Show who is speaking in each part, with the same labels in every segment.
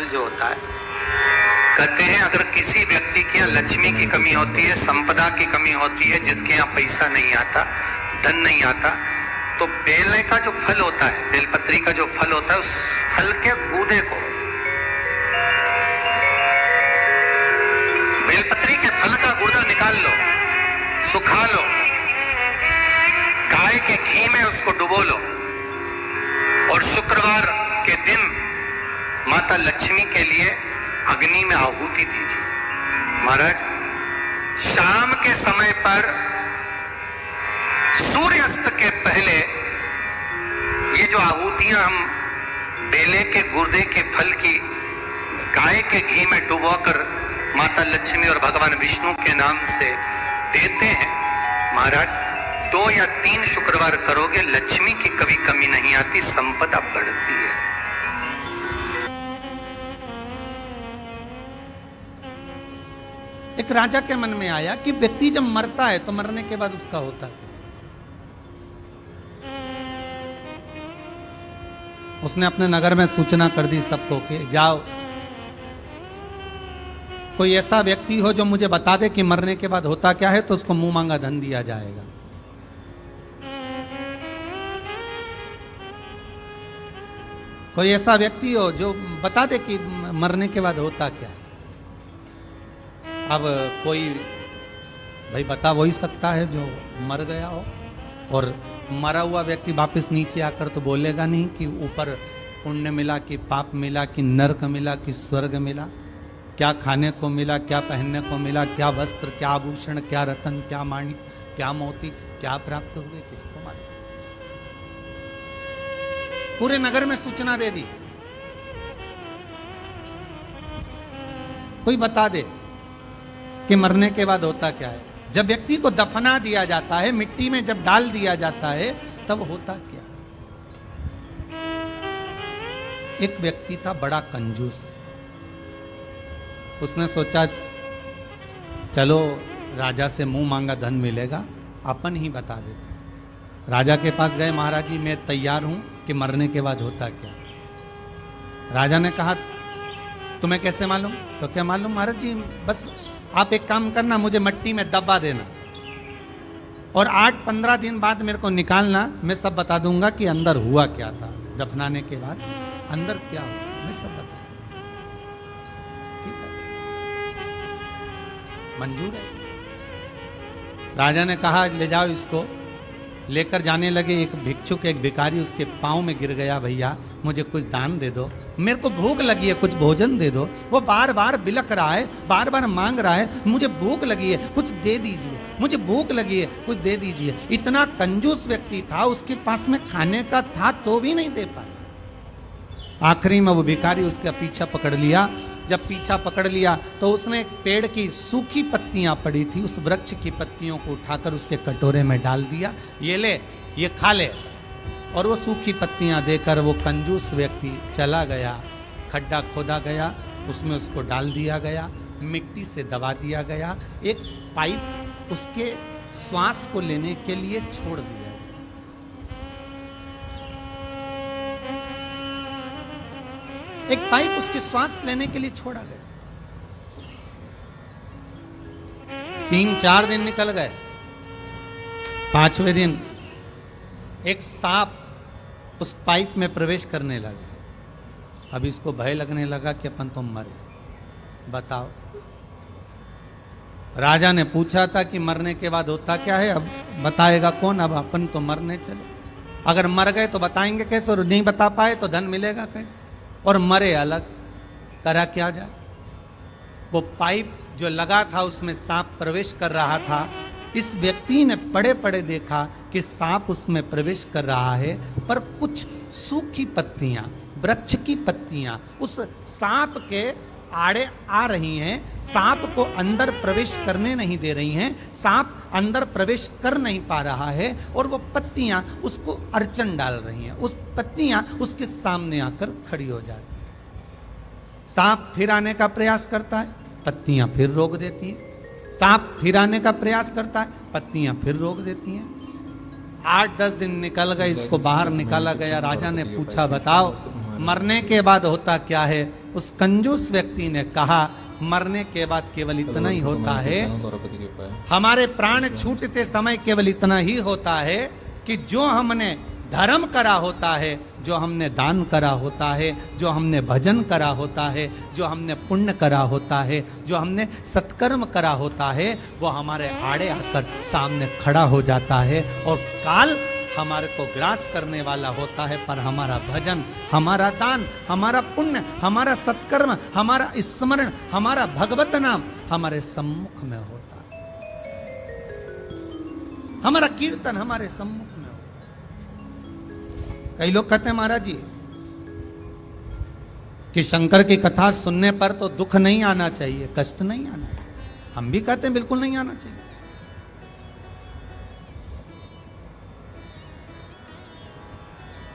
Speaker 1: फल जो होता है, कहते हैं अगर किसी व्यक्ति के यहाँ लक्ष्मी की कमी होती है, संपदा की कमी होती है, जिसके यहाँ पैसा नहीं आता, धन नहीं आता, तो बेल का जो फल होता है, बेलपत्री का जो फल होता है, उस फल के गूदे को, बेलपत्री के फल का गूदा निकाल लो, सुखा लो, गाय के घी में उसको डुबो लो और शुक्रवार के दिन माता लक्ष्मी के लिए अग्नि में आहुति दीजिए। महाराज, शाम के समय पर सूर्यास्त के पहले ये जो आहुतियां हम बेले के गुर्दे के फल की गाय के घी में डुबोकर माता लक्ष्मी और भगवान विष्णु के नाम से देते हैं, महाराज 2 या 3 शुक्रवार करोगे, लक्ष्मी की कभी कमी नहीं आती, संपदा बढ़ती है।
Speaker 2: एक राजा के मन में आया कि व्यक्ति जब मरता है तो मरने के बाद उसका होता क्या? उसने अपने नगर में सूचना कर दी सबको कि जाओ, कोई ऐसा व्यक्ति हो जो मुझे बता दे कि मरने के बाद होता क्या है, तो उसको मुंह मांगा धन दिया जाएगा। कोई ऐसा व्यक्ति हो जो बता दे कि मरने के बाद होता क्या है। अब कोई भाई बता वही सकता है जो मर गया हो, और मरा हुआ व्यक्ति वापस नीचे आकर तो बोलेगा नहीं कि ऊपर पुण्य मिला कि पाप मिला कि नरक मिला कि स्वर्ग मिला, क्या खाने को मिला, क्या पहनने को मिला, क्या वस्त्र, क्या आभूषण, क्या रतन, क्या माणिक, क्या मोती, क्या प्राप्त हुए, किसको मालूम। पूरे नगर में सूचना दे दी, कोई बता दे कि मरने के बाद होता क्या है। जब व्यक्ति को दफना दिया जाता है, मिट्टी में जब डाल दिया जाता है, तब होता क्या। एक व्यक्ति था बड़ा कंजूस, उसने सोचा चलो राजा से मुंह मांगा धन मिलेगा, अपन ही बता देते। राजा के पास गए, महाराज जी मैं तैयार हूं कि मरने के बाद होता क्या। राजा ने कहा तुम्हें कैसे मालूम? तो क्या मालूम महाराज जी, बस आप एक काम करना, मुझे मिट्टी में दबा देना और 8-15 दिन बाद मेरे को निकालना, मैं सब बता दूंगा कि अंदर हुआ क्या था, दफनाने के बाद अंदर क्या हुआ, मैं सब बता। ठीक है, मंजूर है। राजा ने कहा ले जाओ इसको। लेकर जाने लगे, एक भिक्षुक, एक भिखारी उसके पांव में गिर गया, भैया मुझे कुछ दान दे दो, मेरे को भूख लगी है, कुछ भोजन दे दो। वो बार बार बिलक रहा है, बार बार मांग रहा है, मुझे भूख लगी है, कुछ दे दीजिए, मुझे भूख लगी है, कुछ दे दीजिए। इतना कंजूस व्यक्ति था, उसके पास में खाने का था तो भी नहीं दे पाया। आखिरी में वो भिखारी उसका पीछा पकड़ लिया। जब पीछा पकड़ लिया तो उसने एक पेड़ की सूखी पत्तियां पड़ी थी, उस वृक्ष की पत्तियों को उठाकर उसके कटोरे में डाल दिया, ये ले, ये खा ले। और वो सूखी पत्तियां देकर वो कंजूस व्यक्ति चला गया। खड्डा खोदा गया, उसमें उसको डाल दिया गया, मिट्टी से दबा दिया गया, एक पाइप उसके श्वास को लेने के लिए छोड़ दिया। एक पाइप उसकी श्वास लेने के लिए छोड़ा गया। 3-4 दिन निकल गए। 5वें दिन एक सांप उस पाइप में प्रवेश करने लगा। अब इसको भय लगने लगा कि अपन तो मरे। बताओ, राजा ने पूछा था कि मरने के बाद होता क्या है, अब बताएगा कौन, अब अपन तो मरने चले। अगर मर गए तो बताएंगे कैसे, और नहीं बता पाए तो धन मिलेगा कैसे, और मरे अलग, करा क्या जाए। वो पाइप जो लगा था उसमें सांप प्रवेश कर रहा था। इस व्यक्ति ने पड़े पड़े देखा कि सांप उसमें प्रवेश कर रहा है, पर कुछ सूखी पत्तियां, वृक्ष की पत्तियां उस सांप के आड़े आ रही हैं, सांप को अंदर प्रवेश करने नहीं दे रही हैं, सांप अंदर प्रवेश कर नहीं पा रहा है, और वो पत्तियां उसको अड़चन डाल रही हैं। उस पत्तियां उसके सामने आकर खड़ी हो जाती हैं। सांप फिर आने का प्रयास करता है, पत्तियां फिर रोक देती हैं। सांप फिर आने का प्रयास करता है, पत्तियां फिर रोक देती हैं। 8-10 दिन निकल गए, इसको बाहर निकाला गया। राजा ने पूछा बताओ मरने के बाद होता क्या है? उस कंजूस व्यक्ति ने कहा मरने के बाद केवल इतना ही होता है, हमारे प्राण छूटते समय केवल इतना ही होता है कि जो हमने धर्म करा होता है, जो हमने दान करा होता है, जो हमने भजन करा होता है, जो हमने पुण्य करा होता है, जो हमने सत्कर्म करा होता है, वो हमारे आड़े आकर सामने खड़ा हो जाता है और काल हमारे को ग्रास करने वाला होता है। पर हमारा भजन, हमारा दान, हमारा पुण्य, हमारा सत्कर्म, हमारा स्मरण, हमारा भगवत नाम हमारे सम्मुख में होता है, हमारा कीर्तन हमारे सम्मुख में होता है। कई लोग कहते हैं महाराज जी कि शंकर की कथा सुनने पर तो दुख नहीं आना चाहिए, कष्ट नहीं आना चाहिए। हम भी कहते हैं बिल्कुल नहीं आना चाहिए।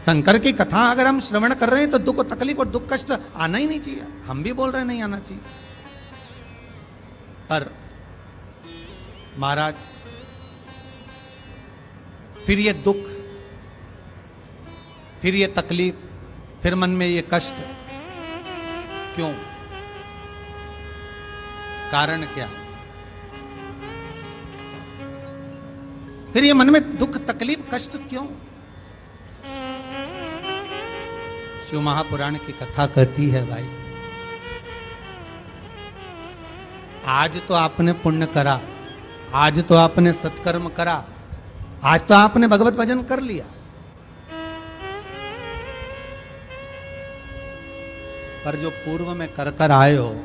Speaker 2: शंकर की कथा अगर हम श्रवण कर रहे हैं तो दुख तकलीफ और दुख कष्ट आना ही नहीं चाहिए। हम भी बोल रहे हैं नहीं आना चाहिए। पर महाराज फिर ये दुख, फिर ये तकलीफ, फिर मन में ये कष्ट क्यों? कारण क्या? फिर ये मन में दुख तकलीफ कष्ट क्यों? शिव महापुराण की कथा कहती है भाई, आज तो आपने पुण्य करा, आज तो आपने सत्कर्म करा, आज तो आपने भगवत भजन कर लिया, पर जो पूर्व में कर कर आए हो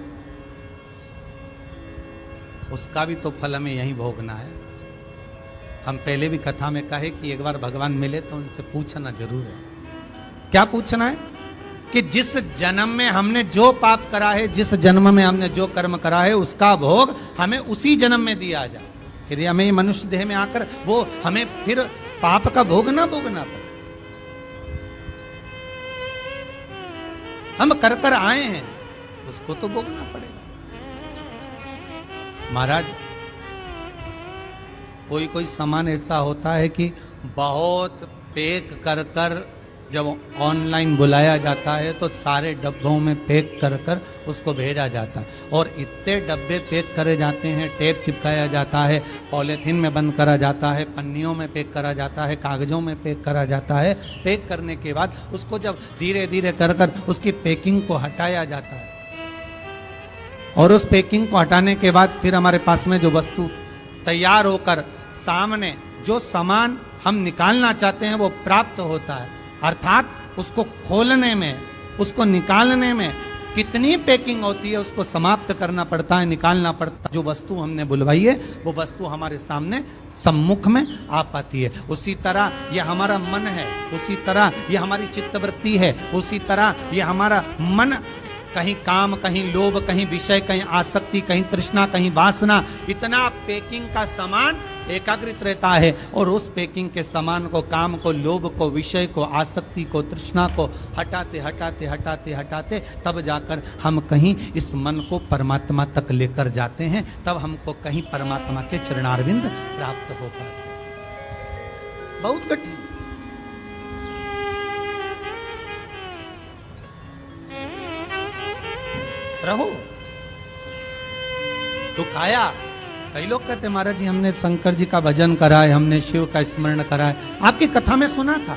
Speaker 2: उसका भी तो फल हमें यहीं भोगना है। हम पहले भी कथा में कहे कि एक बार भगवान मिले तो उनसे पूछना जरूर है। क्या पूछना है? कि जिस जन्म में हमने जो पाप करा है, जिस जन्म में हमने जो कर्म करा है, उसका भोग हमें उसी जन्म में दिया जाए। फिर हमें मनुष्य देह में आकर वो हमें फिर पाप का भोग ना भोगना पड़े। हम कर कर आए हैं, उसको तो भोगना पड़ेगा। महाराज कोई कोई सामान ऐसा होता है कि बहुत पैक कर कर जब ऑनलाइन बुलाया जाता है तो सारे डब्बों में पैक कर कर उसको भेजा जाता है, और इतने डब्बे पैक करे जाते हैं, टेप चिपकाया जाता है, पॉलीथीन में बंद करा जाता है, पन्नियों में पैक करा जाता है, कागजों में पैक करा जाता है। पैक करने के बाद उसको जब धीरे धीरे कर कर उसकी पैकिंग को हटाया जाता है, और उस पैकिंग को हटाने के बाद फिर हमारे पास में जो वस्तु तैयार होकर सामने जो सामान हम निकालना चाहते हैं वो प्राप्त होता है। अर्थात उसको खोलने में, उसको निकालने में कितनी पैकिंग होती है, उसको समाप्त करना पड़ता है, निकालना पड़ता है। जो वस्तु हमने बुलवाई है वो वस्तु हमारे सामने सम्मुख में आ पाती है। उसी तरह ये हमारा मन है, उसी तरह ये हमारी चित्तवृत्ति है, उसी तरह ये हमारा मन कहीं काम, कहीं लोभ, कहीं विषय, कहीं आसक्ति, कहीं तृष्णा, कहीं वासना, इतना पैकिंग का सामान एकाग्रित रहता है, और उस पैकिंग के सामान को, काम को, लोभ को, विषय को, आसक्ति को, तृष्णा को हटाते हटाते हटाते हटाते तब जाकर हम कहीं इस मन को परमात्मा तक लेकर जाते हैं, तब हमको कहीं परमात्मा के चरणारविंद प्राप्त हो पाते हैं। बहुत कठिन। रहो दुख आया। कई लोग कहते महाराज जी हमने शंकर जी का भजन करा है, हमने शिव का स्मरण करा है। आपकी कथा में सुना था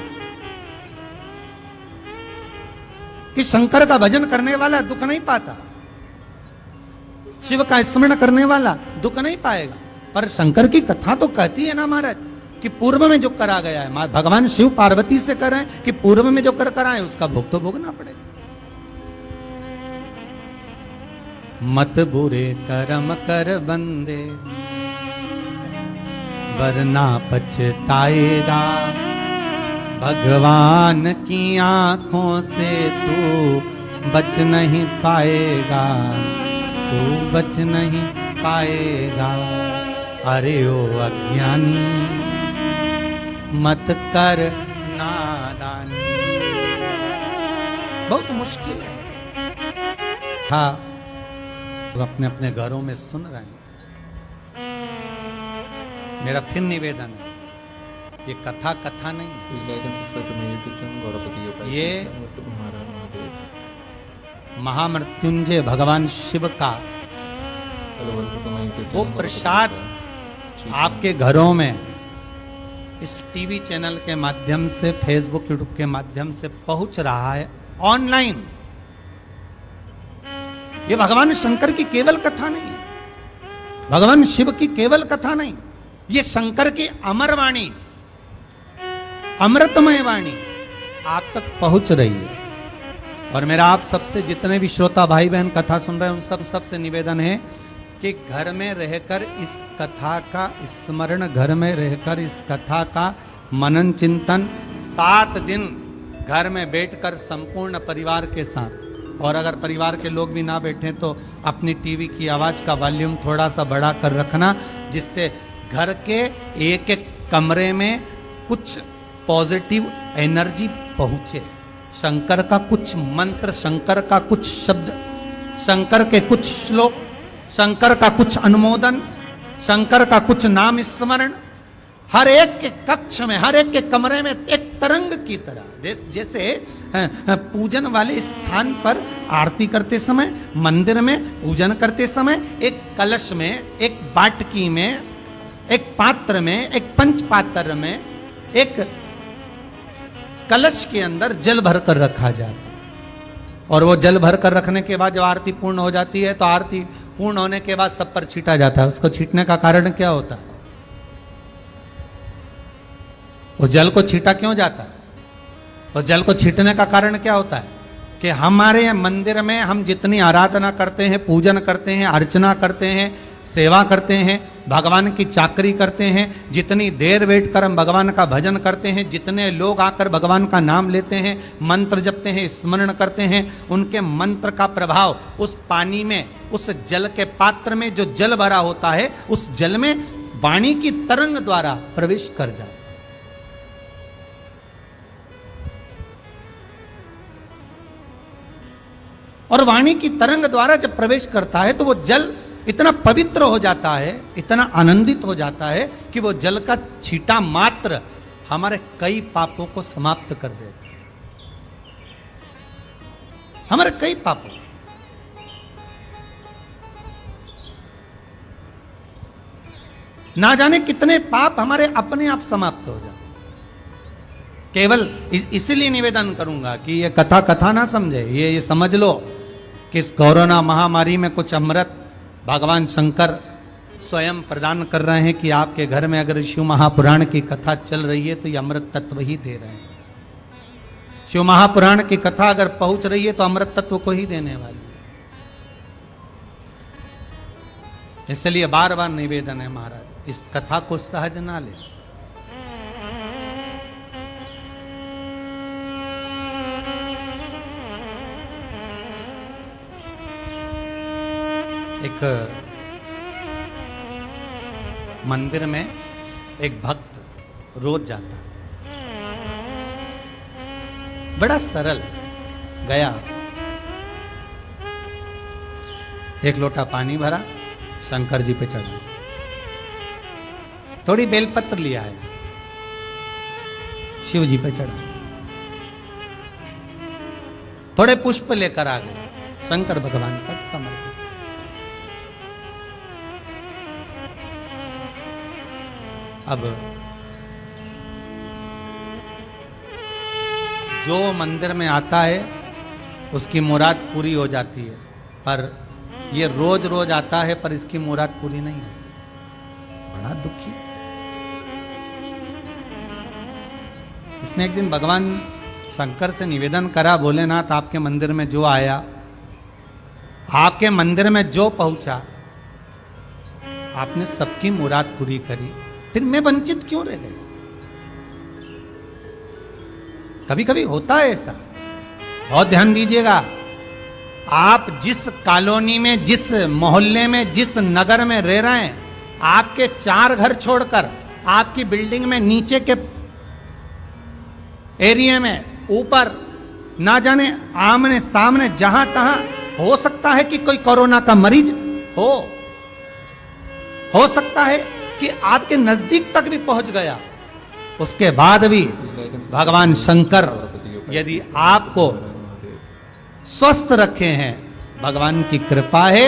Speaker 2: कि शंकर का भजन करने वाला दुख नहीं पाता, शिव का स्मरण करने वाला दुख नहीं पाएगा। पर शंकर की कथा तो कहती है ना महाराज कि पूर्व में जो करा गया है, भगवान शिव पार्वती से कर रहे हैं कि पूर्व में जो कर कराए उसका भोग तो भोगना पड़ेगा। मत बुरे कर्म कर बंदे वरना पछताएगा, भगवान की आंखों से तू बच नहीं पाएगा, तू बच नहीं पाएगा। अरे ओ अज्ञानी मत कर नादानी। बहुत मुश्किल है। हाँ, अपने अपने घरों में सुन रहे हैं। मेरा फिर निवेदन है, ये कथा नहीं है, ये महामृत्युंजय भगवान शिव का वो प्रसाद आपके घरों में इस टीवी चैनल के माध्यम से, फेसबुक यूट्यूब के माध्यम से पहुंच रहा है ऑनलाइन। ये भगवान शंकर की केवल कथा नहीं है, भगवान शिव की केवल कथा नहीं, ये शंकर की अमर वाणी, अमृतमय वाणी आप तक पहुंच रही है। और मेरा आप सबसे, जितने भी श्रोता भाई बहन कथा सुन रहे हैं, उन सबसे निवेदन है कि घर में रहकर इस कथा का स्मरण, घर में रहकर इस कथा का मनन चिंतन 7 दिन घर में बैठकर संपूर्ण परिवार के साथ, और अगर परिवार के लोग भी ना बैठे तो अपनी टीवी की आवाज का वॉल्यूम थोड़ा सा बढ़ा कर रखना, जिससे घर के एक एक कमरे में कुछ पॉजिटिव एनर्जी पहुंचे। शंकर का कुछ मंत्र, शंकर का कुछ शब्द, शंकर के कुछ श्लोक, शंकर का कुछ अनुमोदन, शंकर का कुछ नाम स्मरण हर एक के कक्ष में, हर एक के कमरे में एक तरंग की तरह, जैसे पूजन वाले स्थान पर आरती करते समय, मंदिर में पूजन करते समय एक कलश में, एक बाटकी में, एक पात्र में, एक पंच पात्र में, एक कलश के अंदर जल भरकर रखा जाता है। और वो जल भरकर रखने के बाद जब आरती पूर्ण हो जाती है तो आरती पूर्ण होने के बाद सब पर छीटा जाता है। उसको छीटने का कारण क्या होता है? वो जल को छीटा क्यों जाता है? और जल को छीटने का कारण क्या होता है कि हमारे मंदिर में हम जितनी आराधना करते हैं, पूजन करते हैं, अर्चना करते हैं, सेवा करते हैं, भगवान की चाकरी करते हैं, जितनी देर बैठकर हम भगवान का भजन करते हैं, जितने लोग आकर भगवान का नाम लेते हैं, मंत्र जपते हैं, स्मरण करते हैं, उनके मंत्र का प्रभाव उस पानी में, उस जल के पात्र में जो जल भरा होता है, उस जल में वाणी की तरंग द्वारा प्रवेश कर जाए। और वाणी की तरंग द्वारा जब प्रवेश करता है तो वो जल इतना पवित्र हो जाता है, इतना आनंदित हो जाता है कि वो जल का छींटा मात्र हमारे कई पापों को समाप्त कर देता है। हमारे कई पापों, ना जाने कितने पाप हमारे अपने आप समाप्त हो जाते। केवल इसलिए निवेदन करूंगा कि ये कथा ना समझे, ये समझ लो कि इस कोरोना महामारी में कुछ अमृत भगवान शंकर स्वयं प्रदान कर रहे हैं कि आपके घर में अगर शिव महापुराण की कथा चल रही है तो ये अमृत तत्व ही दे रहे हैं। शिव महापुराण की कथा अगर पहुंच रही है तो अमृत तत्व को ही देने वाली है। इसलिए बार बार निवेदन है महाराज, इस कथा को सहज ना ले। एक मंदिर में एक भक्त रोज जाता है, बड़ा सरल गया, एक लोटा पानी भरा, शंकर जी पे चढ़ा, थोड़ी बेलपत्र लिया है, शिव जी पे चढ़ा, थोड़े पुष्प लेकर आ गए, शंकर भगवान पर समर्पित। अब जो मंदिर में आता है उसकी मुराद पूरी हो जाती है, पर ये रोज रोज आता है पर इसकी मुराद पूरी नहीं होती। बड़ा दुखी। इसने एक दिन भगवान शंकर से निवेदन करा, भोलेनाथ आपके मंदिर में जो आया, आपके मंदिर में जो पहुंचा, आपने सबकी मुराद पूरी करी, फिर मैं वंचित क्यों रह गया? कभी कभी होता है ऐसा, बहुत ध्यान दीजिएगा। आप जिस कॉलोनी में, जिस मोहल्ले में, जिस नगर में रह रहे हैं, आपके 4 घर छोड़कर आपकी बिल्डिंग में नीचे के एरिया में, ऊपर, ना जाने आमने सामने जहां तहां हो सकता है कि कोई कोरोना का मरीज हो सकता है कि आपके नजदीक तक भी पहुंच गया। उसके बाद भी भगवान शंकर यदि आपको स्वस्थ रखे हैं, भगवान की कृपा है।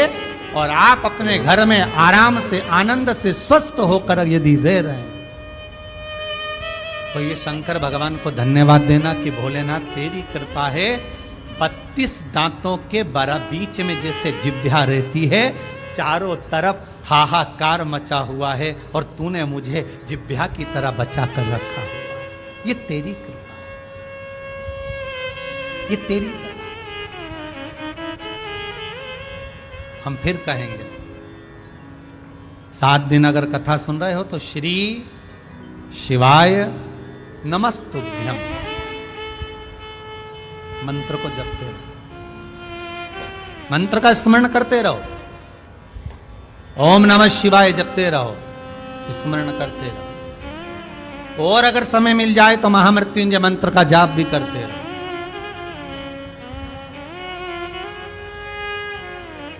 Speaker 2: और आप अपने घर में आराम से आनंद से स्वस्थ होकर यदि रह रहे हैं तो ये शंकर भगवान को धन्यवाद देना कि भोलेनाथ तेरी कृपा है। 32 दांतों के बीच में जैसे जिह्वा रहती है, चारों तरफ हाहाकार मचा हुआ है और तूने मुझे जिह्वा की तरह बचा कर रखा हुआ है। ये तेरी कृपा है, ये तेरी कृपा। हम फिर कहेंगे, 7 दिन अगर कथा सुन रहे हो तो श्री शिवाय नमस्तुभ्यम मंत्र को जपते रहो, मंत्र का स्मरण करते रहो, ओम नमः शिवाय जपते रहो, स्मरण करते रहो। और अगर समय मिल जाए तो महामृत्युंजय मंत्र का जाप भी करते रहो।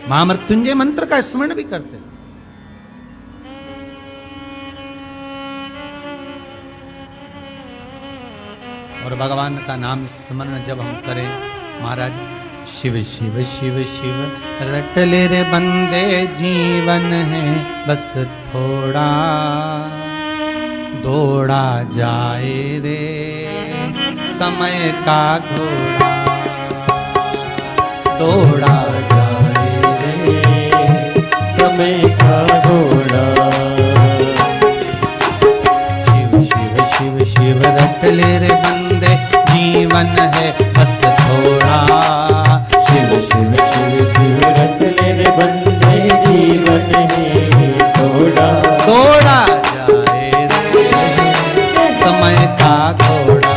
Speaker 2: महामृत्युंजय मंत्र का स्मरण भी करते रहो। और भगवान का नाम स्मरण जब हम करें, महाराज शिव शिव शिव शिव रट ले रे बंदे, जीवन है बस थोड़ा, दौड़ा जाए रे समय का घोड़ा, दौड़ा जाए रे समय का घोड़ा। शिव शिव शिव शिव रट ले रे बंदे, जीवन है बस थोड़ा,
Speaker 3: शिव शिव शिव शिव रट ले रे बंदे, जीवन है थोड़ा,
Speaker 2: दौड़ा जाए रे समय का घोड़ा,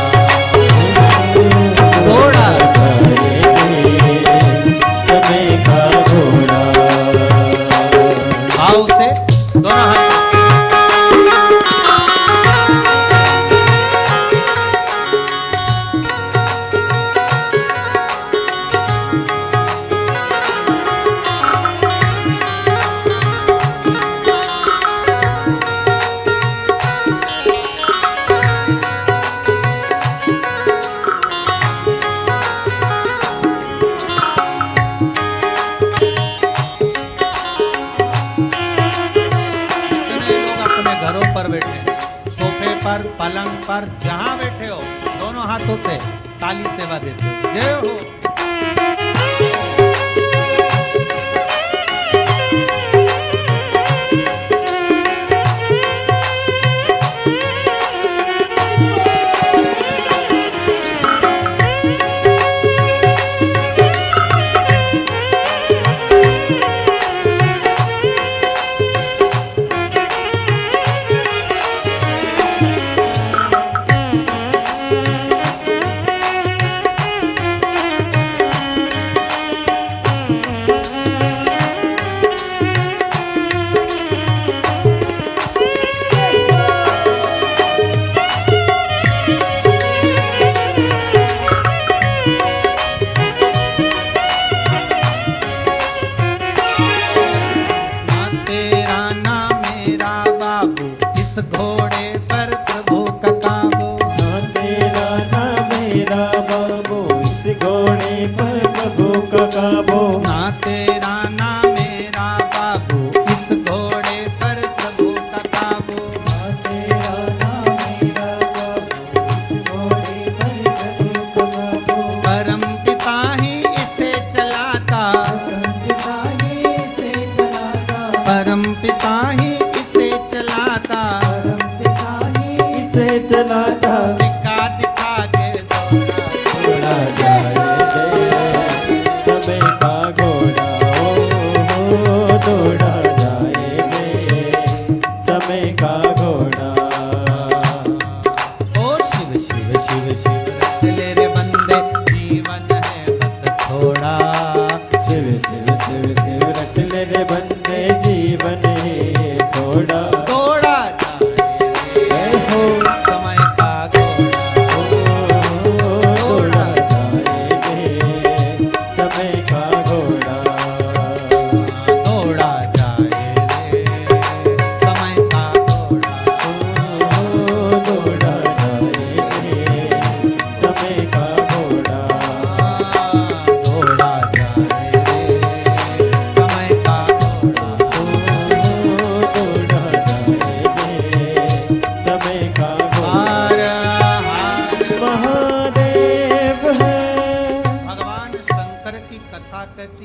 Speaker 2: दौड़ा
Speaker 3: जाए रे समय का घोड़ा।
Speaker 2: भाव से दोनों हाथ पलंग पर जहां बैठे हो, दोनों हाथों से ताली सेवा देते हो, जय हो।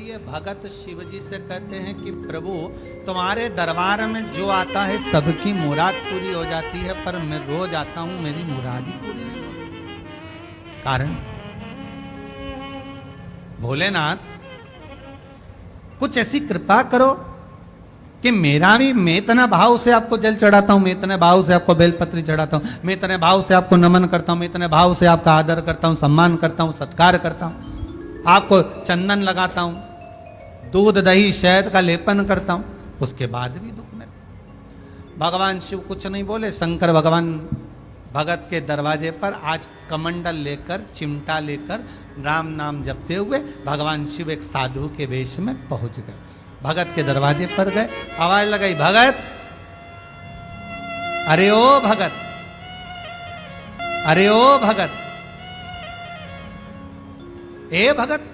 Speaker 2: ये भगत शिव जी से कहते हैं कि प्रभु तुम्हारे दरबार में जो आता है सबकी मुराद पूरी हो जाती है, पर मैं रोज आता हूं मेरी मुराद ही पूरी नहीं होती। कारण भोलेनाथ कुछ ऐसी कृपा करो कि मेरा भी, मैं इतना भाव से आपको जल चढ़ाता हूं, मैं इतने भाव से आपको बेलपत्री चढ़ाता हूं, मैं इतने भाव से आपको नमन करता हूं, मैं इतने भाव से आपका आदर करता हूं, सम्मान करता हूं, सत्कार करता हूं, आपको चंदन लगाता हूं, दूध दही शहद का लेपन करता हूं, उसके बाद भी दुख में। भगवान शिव कुछ नहीं बोले। शंकर भगवान भगत के दरवाजे पर आज कमंडल लेकर, चिमटा लेकर, राम नाम जपते हुए भगवान शिव एक साधु के वेश में पहुंच गए। भगत के दरवाजे पर गए, आवाज लगाई, भगत, अरे ओ भगत, अरे ओ भगत, ए भगत।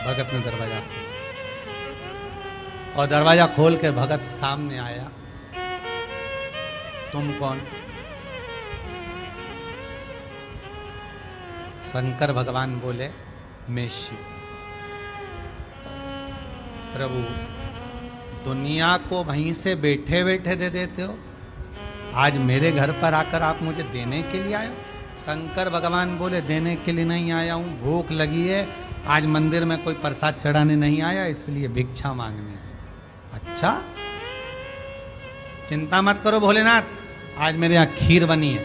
Speaker 2: भगत ने दरवाजा खोला और दरवाजा खोल के भगत सामने आया। तुम कौन? शंकर भगवान बोले, मैं शिव। प्रभु दुनिया को वहीं से बैठे बैठे दे देते हो, आज मेरे घर पर आकर आप मुझे देने के लिए आए हो? शंकर भगवान बोले, देने के लिए नहीं आया हूं, भूख लगी है, आज मंदिर में कोई प्रसाद चढ़ाने नहीं आया, इसलिए भिक्षा मांगने आया। अच्छा, चिंता मत करो भोलेनाथ, आज मेरे यहां खीर बनी है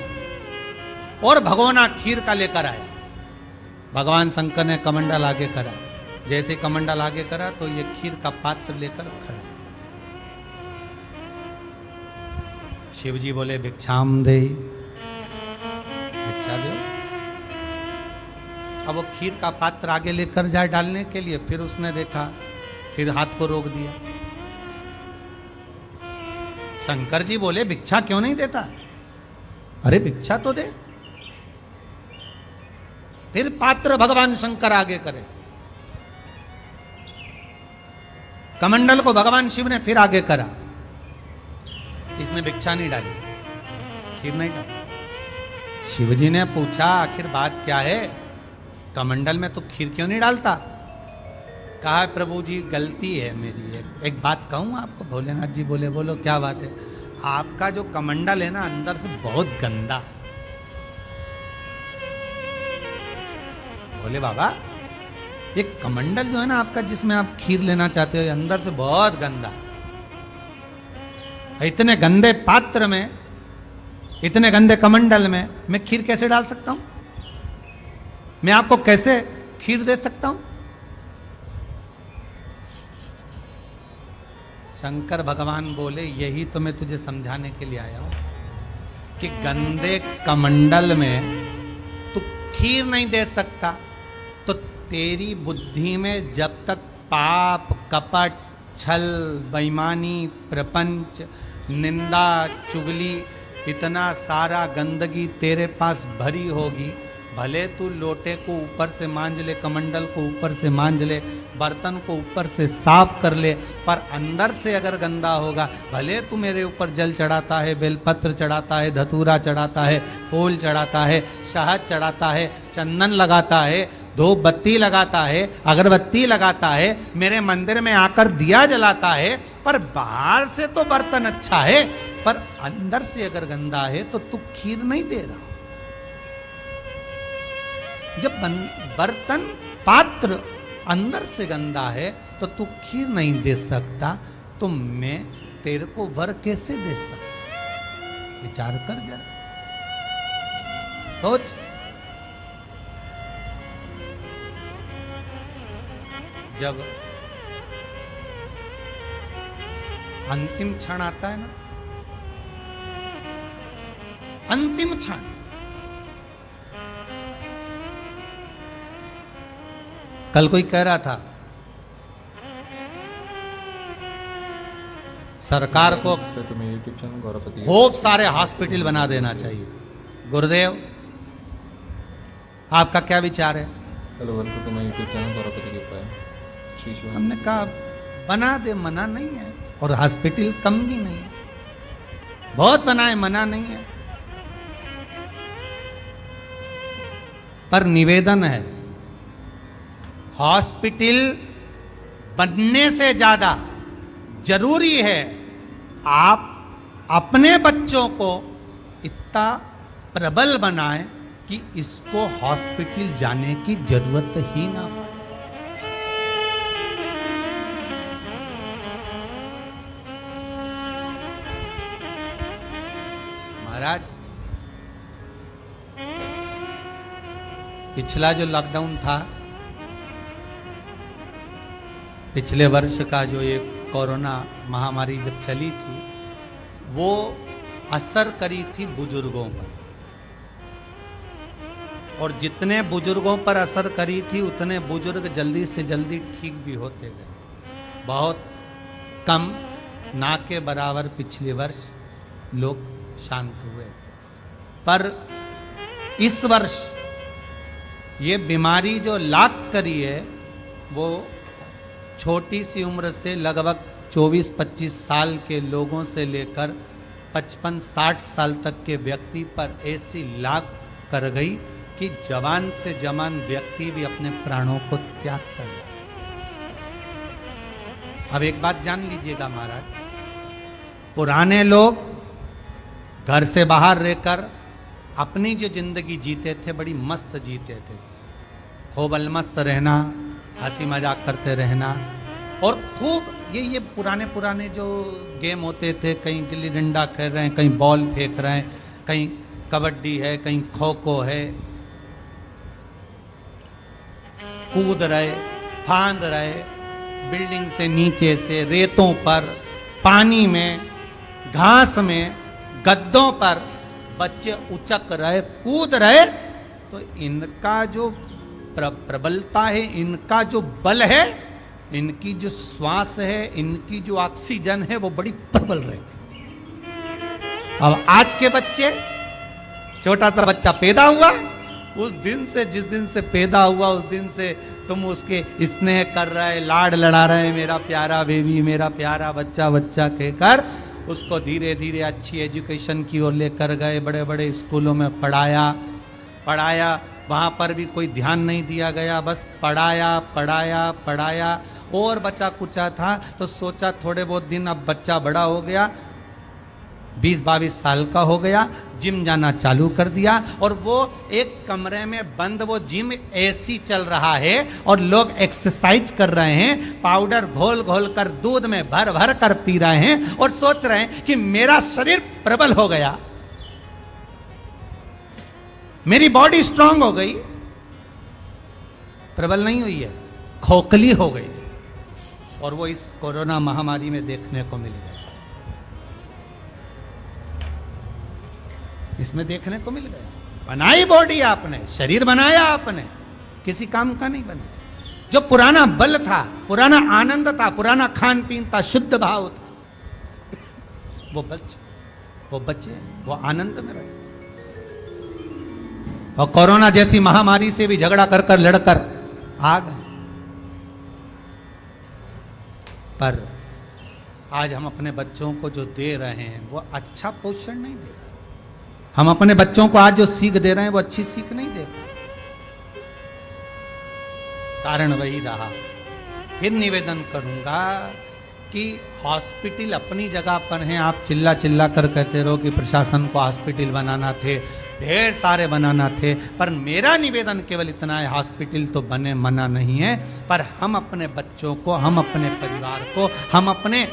Speaker 2: और भगोना खीर का लेकर आया। भगवान शंकर ने कमंडल आगे करा, जैसे कमंडल आगे करा तो ये खीर का पात्र लेकर खड़ा। शिव जी बोले, भिक्षाम दे, भिक्षा दो। अब वो खीर का पात्र आगे लेकर जाए डालने के लिए, फिर उसने देखा, फिर हाथ को रोक दिया। शंकर जी बोले, भिक्षा क्यों नहीं देता? अरे भिक्षा तो दे। फिर पात्र भगवान शंकर आगे करे, कमंडल को भगवान शिव ने फिर आगे करा। इसने भिक्षा नहीं डाली, खीर नहीं डाली। शिव जी ने पूछा, आखिर बात क्या है? कमंडल में तो खीर क्यों नहीं डालता? कहा, प्रभु जी गलती है मेरी, एक बात कहूं आपको। भोलेनाथ जी बोले, बोलो क्या बात है? आपका जो कमंडल है ना, अंदर से बहुत गंदा। बोले, बाबा ये कमंडल जो है ना आपका, जिसमें आप खीर लेना चाहते हो, अंदर से बहुत गंदा। इतने गंदे पात्र में, इतने गंदे कमंडल में मैं खीर कैसे डाल सकता हूं? मैं आपको कैसे खीर दे सकता हूं? शंकर भगवान बोले, यही तो मैं तुझे समझाने के लिए आया हूं कि गंदे कमंडल में तू खीर नहीं दे सकता, तो तेरी बुद्धि में जब तक पाप, कपट, छल, बेईमानी, प्रपंच, निंदा, चुगली, इतना सारा गंदगी तेरे पास भरी होगी, भले तू लोटे को ऊपर से मांज ले, कमंडल को ऊपर से मांज ले, बर्तन को ऊपर से साफ कर ले, पर अंदर से अगर गंदा होगा, भले तू मेरे ऊपर जल चढ़ाता है, बेलपत्र चढ़ाता है, धतूरा चढ़ाता है, फूल चढ़ाता है, शहद चढ़ाता है, चंदन लगाता है, धूप बत्ती लगाता है, अगरबत्ती लगाता है, मेरे मंदिर में आकर दिया जलाता है, पर बाहर से तो बर्तन अच्छा है, पर अंदर से अगर गंदा है तो तू खीर नहीं दे रहा। जब बर्तन, पात्र अंदर से गंदा है तो तू खीर नहीं दे सकता, तो मैं तेरे को वर कैसे दे सकता? विचार कर जरा, सोच। जब अंतिम क्षण आता है ना, अंतिम क्षण, कल कोई कह रहा था सरकार को खूब सारे हॉस्पिटल बना देना चाहिए। गुरुदेव, आपका क्या विचार है? हमने कहा बना दे, मना नहीं है, और हॉस्पिटल कम भी नहीं है, बहुत बनाए, मना नहीं है। पर निवेदन है, हॉस्पिटल बनने से ज्यादा जरूरी है आप अपने बच्चों को इतना प्रबल बनाएं कि इसको हॉस्पिटल जाने की जरूरत ही ना पड़े। महाराज, पिछला जो लॉकडाउन था, पिछले वर्ष का जो ये कोरोना महामारी जब चली थी, वो असर करी थी बुजुर्गों पर, और जितने बुजुर्गों पर असर करी थी उतने बुजुर्ग जल्दी से जल्दी ठीक भी होते गए। बहुत कम, ना के बराबर पिछले वर्ष लोग शांत हुए थे। पर इस वर्ष ये बीमारी जो लाग करी है, वो छोटी सी उम्र से लगभग 24-25 साल के लोगों से लेकर 55-60 साल तक के व्यक्ति पर ऐसी लाग कर गई कि जवान से जवान व्यक्ति भी अपने प्राणों को त्याग कर गया। अब एक बात जान लीजिएगा महाराज, पुराने लोग घर से बाहर रहकर अपनी जो जिंदगी जीते थे बड़ी मस्त जीते थे, खूब अलमस्त रहना, हंसी मजाक करते रहना, और खूब ये पुराने जो गेम होते थे, कहीं गिल्ली डंडा खेल रहे हैं, कहीं बॉल फेंक रहे हैं, कहीं कबड्डी है, कहीं खो खो है, कूद रहे, फांद रहे, बिल्डिंग से नीचे से, रेतों पर, पानी में, घास में, गद्दों पर बच्चे उचक रहे, कूद रहे। तो इनका जो प्रबलता है, इनका जो बल है, इनकी जो श्वास है, इनकी जो ऑक्सीजन है, वो बड़ी प्रबल रहती। अब आज के बच्चे, छोटा सा बच्चा पैदा हुआ, उस दिन से, जिस दिन से पैदा हुआ उस दिन से तुम उसके स्नेह कर रहे, लाड लड़ा रहे, मेरा प्यारा बेबी, मेरा प्यारा बच्चा, बच्चा कहकर उसको धीरे धीरे अच्छी एजुकेशन की ओर लेकर गए, बड़े बड़े स्कूलों में पढ़ाया, वहाँ पर भी कोई ध्यान नहीं दिया गया, बस पढ़ाया। और बचा कुचा था तो सोचा थोड़े बहुत दिन, अब बच्चा बड़ा हो गया, 20-22 साल का हो गया, जिम जाना चालू कर दिया, और वो एक कमरे में बंद, वो जिम एसी चल रहा है और लोग एक्सरसाइज कर रहे हैं, पाउडर घोल घोल कर दूध में भर भर कर पी रहे हैं, और सोच रहे हैं कि मेरा शरीर प्रबल हो गया, मेरी बॉडी स्ट्रांग हो गई। प्रबल नहीं हुई है, खोखली हो गई, और वो इस कोरोना महामारी में देखने को मिल गया, इसमें देखने को मिल गया। बनाई बॉडी आपने, शरीर बनाया आपने, किसी काम का नहीं बना। जो पुराना बल था, पुराना आनंद था, पुराना खान पीन था, शुद्ध भाव था, वो बच्चे वो आनंद में रहे। और कोरोना जैसी महामारी से भी झगड़ा कर लड़कर आ गए। पर आज हम अपने बच्चों को जो दे रहे हैं वो अच्छा पोषण नहीं दे रहे। हम अपने बच्चों को आज जो सीख दे रहे हैं वो अच्छी सीख नहीं दे पा रहे। कारण वही रहा। फिर निवेदन करूंगा कि हॉस्पिटल अपनी जगह पर हैं। आप चिल्ला चिल्ला कर कहते रहो कि प्रशासन को हॉस्पिटल बनाना थे, ढेर सारे बनाना थे, पर मेरा निवेदन केवल इतना है, हॉस्पिटल तो बने, मना नहीं है, पर हम अपने बच्चों को, हम अपने परिवार को, हम अपने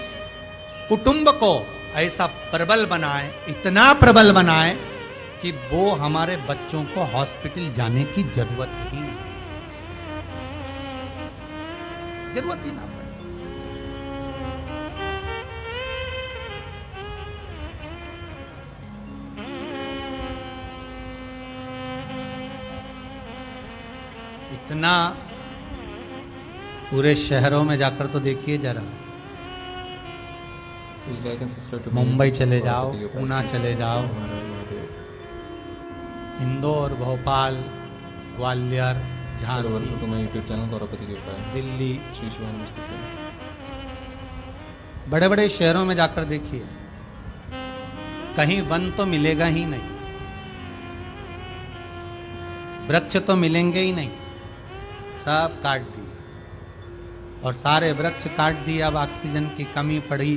Speaker 2: कुटुंब को ऐसा प्रबल बनाएं, इतना प्रबल बनाएं कि वो हमारे बच्चों को हॉस्पिटल जाने की जरूरत ही नहीं, जरूरत ही ना पड़े। इतना पूरे शहरों में जाकर तो देखिए जरा, मुंबई चले जाओ, पूना चले जाओ, इंदौर, भोपाल, ग्वालियर, झांसी, दिल्ली, बड़े बड़े शहरों में जाकर देखिए, कहीं वन तो मिलेगा ही नहीं। वृक्ष तो मिलेंगे ही नहीं, सब काट दिए और सारे वृक्ष काट दिए। अब ऑक्सीजन की कमी पड़ी,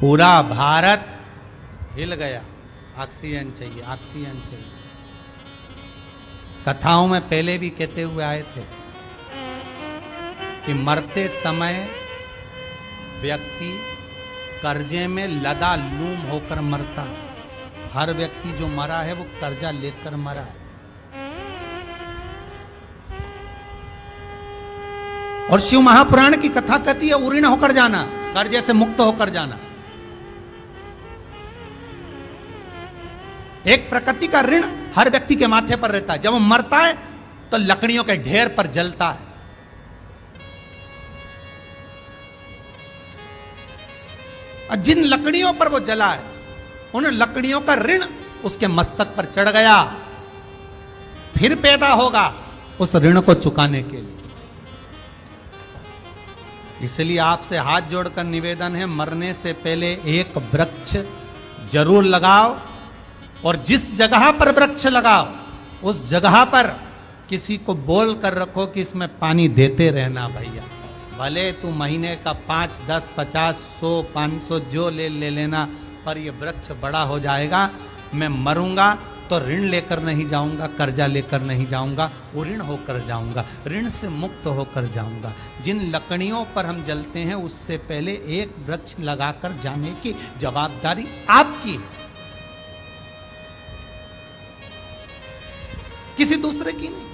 Speaker 2: पूरा भारत हिल गया। ऑक्सीजन चाहिए, ऑक्सीजन चाहिए। कथाओं में पहले भी कहते हुए आए थे कि मरते समय व्यक्ति कर्जे में लदा लूम होकर मरता है। हर व्यक्ति जो मरा है वो कर्जा लेकर मरा है। और शिव महापुराण की कथा कहती है उऋण होकर जाना, कर्जे से मुक्त होकर जाना। एक प्रकृति का ऋण हर व्यक्ति के माथे पर रहता है। जब वो मरता है तो लकड़ियों के ढेर पर जलता है। और जिन लकड़ियों पर वो जला है उन लकड़ियों का ऋण उसके मस्तक पर चढ़ गया, फिर पैदा होगा उस ऋण को चुकाने के लिए। इसलिए आपसे हाथ जोड़कर निवेदन है, मरने से पहले एक वृक्ष जरूर लगाओ, और जिस जगह पर वृक्ष लगाओ उस जगह पर किसी को बोल कर रखो कि इसमें पानी देते रहना भैया। भले तू महीने का 5, 10, 50, 100, 500 जो ले लेना, पर ये वृक्ष बड़ा हो जाएगा। मैं मरूंगा तो ऋण लेकर नहीं जाऊंगा, कर्जा लेकर नहीं जाऊंगा, ऋण होकर जाऊंगा, ऋण से मुक्त होकर जाऊंगा। जिन लकड़ियों पर हम जलते हैं उससे पहले एक वृक्ष लगाकर जाने की जवाबदारी आपकी है, किसी दूसरे की नहीं।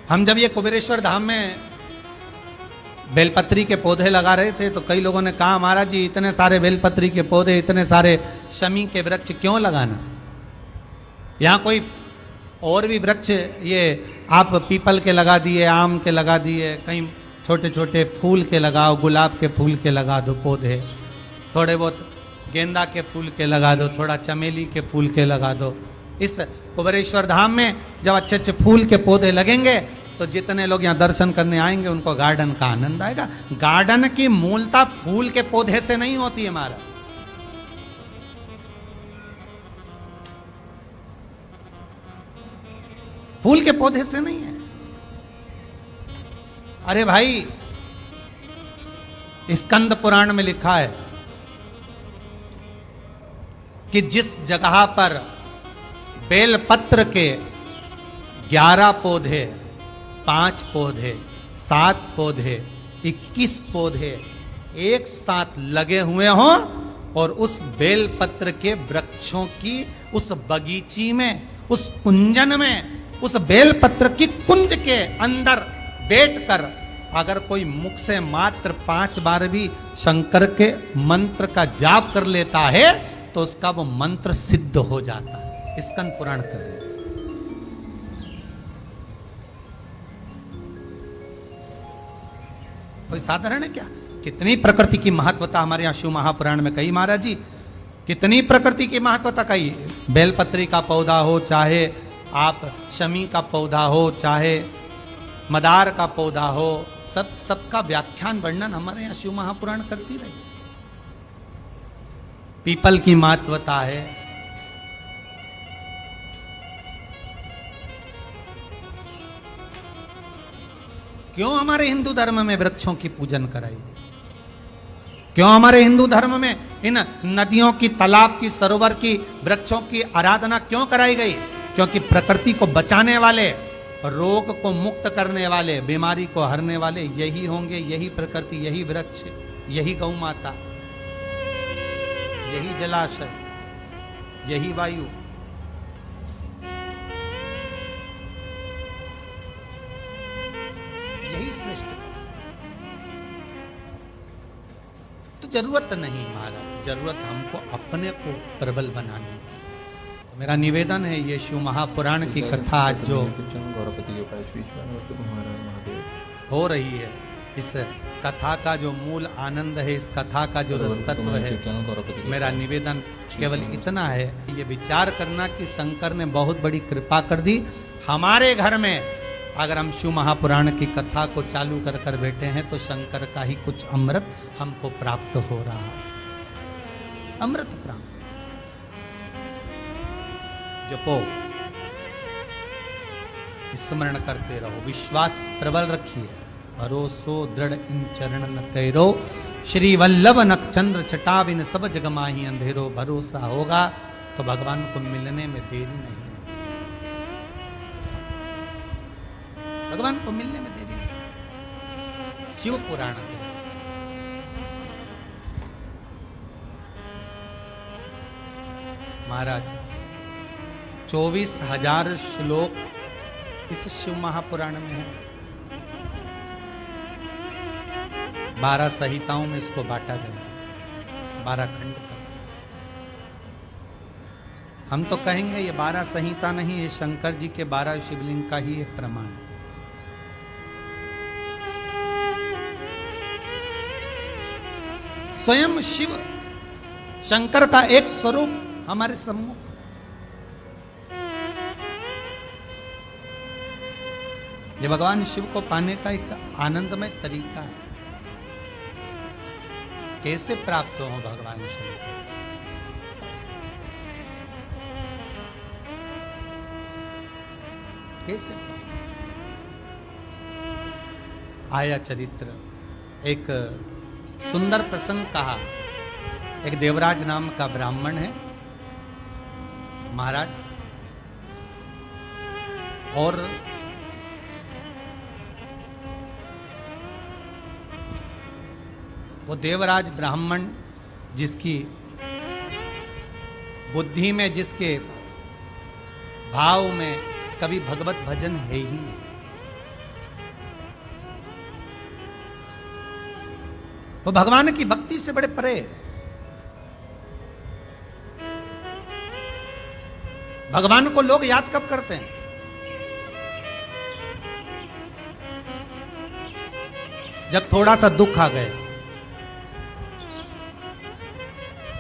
Speaker 2: हम जब ये कुबेरेश्वर धाम में बेलपत्री के पौधे लगा रहे थे तो कई लोगों ने कहा महाराज जी इतने सारे बेलपत्री के पौधे, इतने सारे शमी के वृक्ष क्यों लगाना? यहां कोई और भी वृक्ष, ये आप पीपल के लगा दिए, आम के लगा दिए, कहीं छोटे छोटे फूल के लगाओ, गुलाब के फूल के लगा दो पौधे, थोड़े बहुत गेंदा के फूल के लगा दो, थोड़ा चमेली के फूल के लगा दो। इस कुबेरेश्वर धाम में जब अच्छे अच्छे फूल के पौधे लगेंगे तो जितने लोग यहाँ दर्शन करने आएंगे उनको गार्डन का आनंद आएगा। गार्डन की मूलता फूल के पौधे से नहीं होती है हमारा। फूल के पौधे से नहीं है। अरे भाई, स्कंद पुराण में लिखा है कि जिस जगह पर बेलपत्र के 11 पौधे, 5 पौधे, 7 पौधे, 21 पौधे एक साथ लगे हुए हों और उस बेलपत्र के वृक्षों की उस बगीची में, उस कुंजन में, उस बेलपत्र की कुंज के अंदर बैठकर अगर कोई मुख से मात्र 5 बार भी शंकर के मंत्र का जाप कर लेता है तो उसका वो मंत्र सिद्ध हो जाता है। स्कंद पुराण कर रहे। कोई साधारण है क्या? कितनी प्रकृति की महत्वता हमारे यहां शिव महापुराण में कही महाराज जी, कितनी प्रकृति की महत्वता कही। बेलपत्री का पौधा हो, चाहे आप शमी का पौधा हो, चाहे मदार का पौधा हो, सबका व्याख्यान वर्णन हमारे यहां शिव महापुराण करती रही। पीपल की महत्वता है। क्यों हमारे हिंदू धर्म में वृक्षों की पूजन कराई? क्यों हमारे हिंदू धर्म में इन नदियों की, तालाब की, सरोवर की, वृक्षों की आराधना क्यों कराई गई? क्योंकि प्रकृति को बचाने वाले, रोग को मुक्त करने वाले, बीमारी को हरने वाले यही होंगे, यही प्रकृति, यही वृक्ष, यही गौ माता, यही जलाशय, यही वायु। यही सृष्टि। तो जरूरत नहीं महाराज, जरूरत हमको अपने को प्रबल बनाने की। मेरा निवेदन है ये शिव महापुराण की कथा आज जो हो रही है, इस कथा का जो मूल आनंद है, इस कथा का जो रसतत्व है, मेरा निवेदन केवल इतना है, ये विचार करना कि शंकर ने बहुत बड़ी कृपा कर दी। हमारे घर में अगर हम शिव महापुराण की कथा को चालू कर कर बैठे हैं तो शंकर का ही कुछ अमृत हमको प्राप्त हो रहा है, अमृत प्राप्त। जपो, स्मरण करते रहो, विश्वास प्रबल रखिए, भरोसो दृढ़ इन चरण न कैरो, श्री वल्लभ नखचंद्र छटाविन सब जग माही अंधेरो। भरोसा होगा तो भगवान को मिलने में देरी नहीं, भगवान को मिलने में देरी नहीं। शिव पुराण के महाराज 24,000 श्लोक इस शिव महापुराण में है। 12 संहिताओं में इसको बांटा गया है, 12 खंड कर दिया। हम तो कहेंगे ये 12 संहिता नहीं, ये शंकर जी के 12 शिवलिंग का ही एक प्रमाण। स्वयं शिव शंकर का एक स्वरूप हमारे सम्मुख, ये भगवान शिव को पाने का एक आनंदमय तरीका है। कैसे प्राप्त हो भगवान शिव को? कैसे आया चरित्र, एक सुंदर प्रसंग कहा। एक देवराज नाम का ब्राह्मण है महाराज, और वो देवराज ब्राह्मण जिसकी बुद्धि में, जिसके भाव में कभी भगवत भजन है ही नहीं, वो भगवान की भक्ति से बड़े परे है। भगवान को लोग याद कब करते हैं? जब थोड़ा सा दुख आ गया,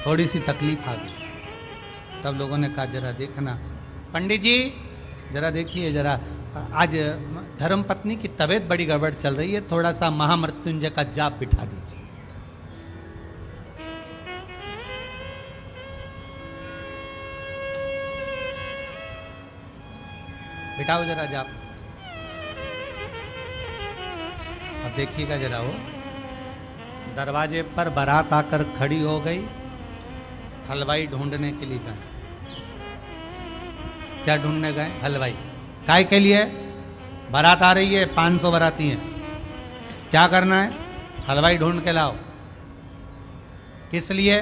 Speaker 2: थोड़ी सी तकलीफ आ गई, तब लोगों ने कहा जरा देखना पंडित जी, जरा देखिए, जरा आज धर्म पत्नी की तबीयत बड़ी गड़बड़ चल रही है, थोड़ा सा महामृत्युंजय का जाप बिठा दीजिए। बिठाओ जरा जाप। अब देखिएगा जरा, वो दरवाजे पर बारात आकर खड़ी हो गई, हलवाई ढूंढने के लिए गए। क्या ढूंढने गए? हलवाई। काय के लिए? बारात आ रही है, 500 बाराती हैं, क्या करना है? हलवाई ढूंढ के लाओ। किस लिए?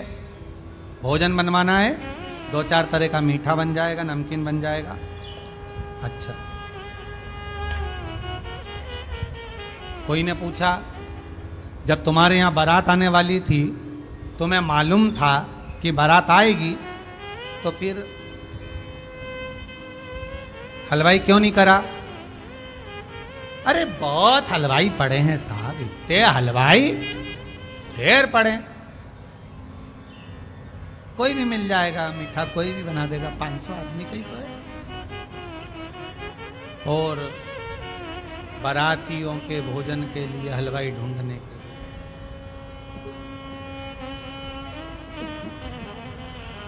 Speaker 2: भोजन बनवाना है, 2-4 तरह का मीठा बन जाएगा, नमकीन बन जाएगा। अच्छा। कोई ने पूछा, जब तुम्हारे यहाँ बारात आने वाली थी, तुम्हें मालूम था कि बारात आएगी, तो फिर हलवाई क्यों नहीं करा? अरे बहुत हलवाई पड़े हैं साहब, इतने हलवाई ढेर पड़े, कोई भी मिल जाएगा, मीठा कोई भी बना देगा, 500 आदमी का ही तो है। और बारातियों के भोजन के लिए हलवाई ढूंढने के लिए,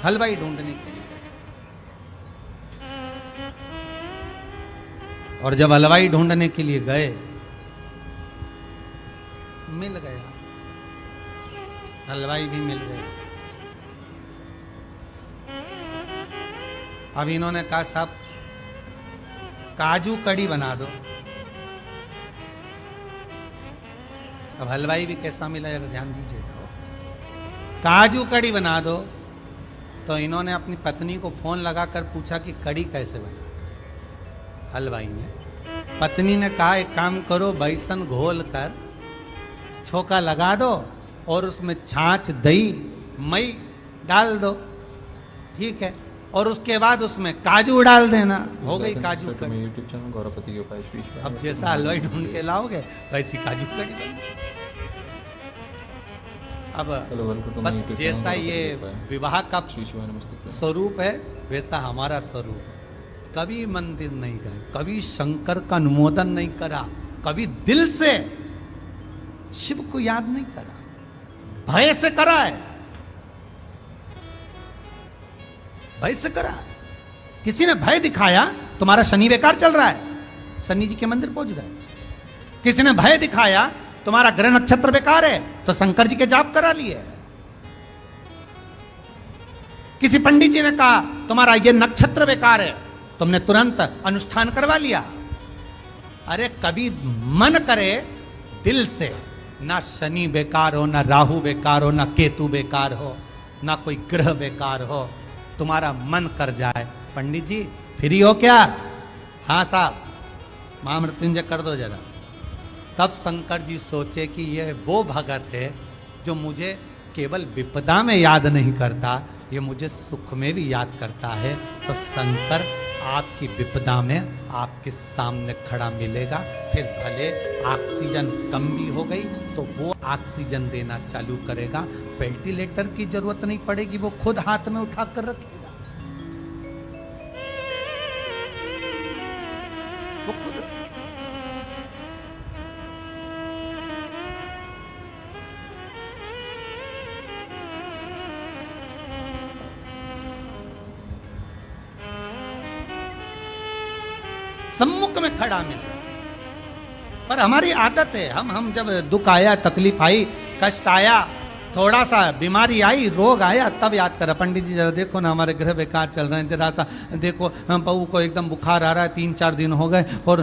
Speaker 2: हलवाई ढूंढने के लिए। और जब हलवाई ढूंढने के लिए गए, मिल गया, हलवाई भी मिल गया। अब इन्होंने कहा साहब काजू कड़ी बना दो। अब हलवाई भी कैसा मिला जरा ध्यान दीजिएगा। काजू कड़ी बना दो। तो इन्होंने अपनी पत्नी को फोन लगाकर पूछा कि कड़ी कैसे बना। हलवाई ने, पत्नी ने कहा एक काम करो, बेसन घोल कर छोका लगा दो और उसमें छाछ, दही, मई डाल दो, ठीक है, और उसके बाद उसमें काजू डाल देना, हो गई काजू कड़ी।
Speaker 4: यूट्यूब चैनल गौरवपति के उपाय श्री शिवाय।
Speaker 2: अब जैसा हलवाई ढूंढ के लाओगे वैसी काजू कड़ी बन गई। अब बस जैसा ये विवाह का
Speaker 4: श्री शिवाय नमस्ते
Speaker 2: स्वरूप है, वैसा हमारा स्वरूप है। कभी मंदिर नहीं गए, कभी शंकर का अनुमोदन नहीं करा, कभी दिल से शिव को याद नहीं करा, भय से करा है, भय से करा है। किसी ने भय दिखाया, तुम्हारा शनि बेकार चल रहा है, शनि जी के मंदिर पहुंच गए। किसी ने भय दिखाया, तुम्हारा ग्रह नक्षत्र बेकार है, तो शंकर जी के जाप करा लिए। किसी पंडित जी ने कहा तुम्हारा ये नक्षत्र बेकार है, तुमने तुरंत अनुष्ठान करवा लिया। अरे कभी मन करे दिल से, ना शनि बेकार हो, ना राहु बेकार हो, ना केतु बेकार हो, ना कोई ग्रह बेकार हो, तुम्हारा मन कर जाए, पंडित जी फ्री हो क्या? हाँ साहब, महामृत्युंजय कर दो जरा। तब शंकर जी सोचे कि यह वो भगत है जो मुझे केवल विपदा में याद नहीं करता, ये मुझे सुख में भी याद करता है। तो शंकर आपकी विपदा में आपके सामने खड़ा मिलेगा। फिर भले ऑक्सीजन कम भी हो गई तो वो ऑक्सीजन देना चालू करेगा। वेंटिलेटर की जरूरत नहीं पड़ेगी, वो खुद हाथ में उठा कर रखेगा, वो खुद। सम्मुख में खड़ा मिल रहा। पर हमारी आदत है, हम जब दुख आया, तकलीफ आई, कष्ट आया, थोड़ा सा बीमारी आई, रोग आया, तब याद करा पंडित जी जरा देखो ना हमारे ग्रह बेकार चल रहे हैं, जरा सा देखो बहू को एकदम बुखार आ रहा है, 3-4 दिन हो गए और